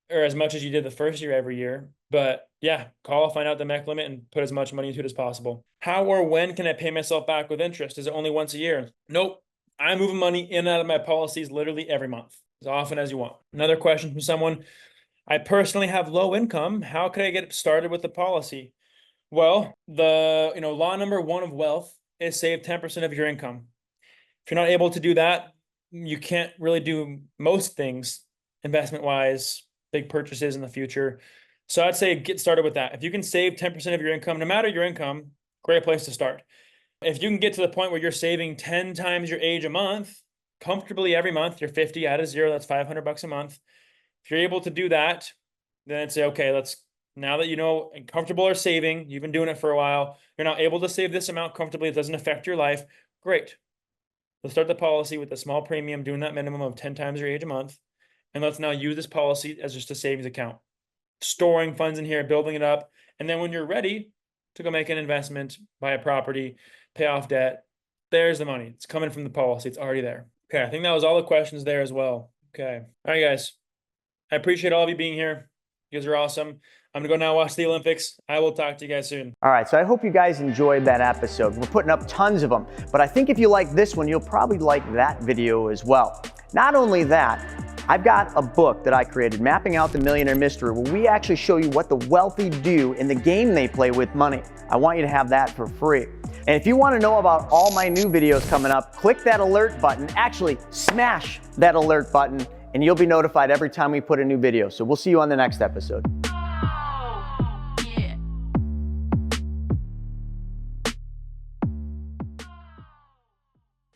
S3: or as much as you did the first year every year. But yeah, call, find out the MEC limit, and put as much money into it as possible. How or when can I pay myself back with interest? Is it only once a year? Nope. I'm moving money in and out of my policies literally every month, as often as you want. Another question from someone. I personally have low income. How could I get started with the policy? Well, the law number 1 of wealth is save 10% of your income. If you're not able to do that, you can't really do most things investment-wise, big purchases in the future. So I'd say get started with that. If you can save 10% of your income, no matter your income, great place to start. If you can get to the point where you're saving 10 times your age a month, comfortably every month, you're 50 out of zero, that's $500 a month. If you're able to do that, then I'd say, okay, let's Now that you know and comfortable are saving, you've been doing it for a while, you're now able to save this amount comfortably, it doesn't affect your life. Great. Let's start the policy with a small premium, doing that minimum of 10 times your age a month. And let's now use this policy as just a savings account, storing funds in here, building it up. And then when you're ready to go make an investment, buy a property, pay off debt, there's the money. It's coming from the policy. It's already there. Okay. I think that was all the questions there as well. Okay. All right, guys. I appreciate all of you being here. You guys are awesome. I'm gonna go now watch the Olympics. I will talk to you guys soon.
S1: All right, so I hope you guys enjoyed that episode. We're putting up tons of them, but I think if you like this one, you'll probably like that video as well. Not only that, I've got a book that I created, Mapping Out the Millionaire Mystery, where we actually show you what the wealthy do in the game they play with money. I want you to have that for free. And if you want to know about all my new videos coming up, click that alert button. Actually, smash that alert button, and you'll be notified every time we put a new video. So we'll see you on the next episode.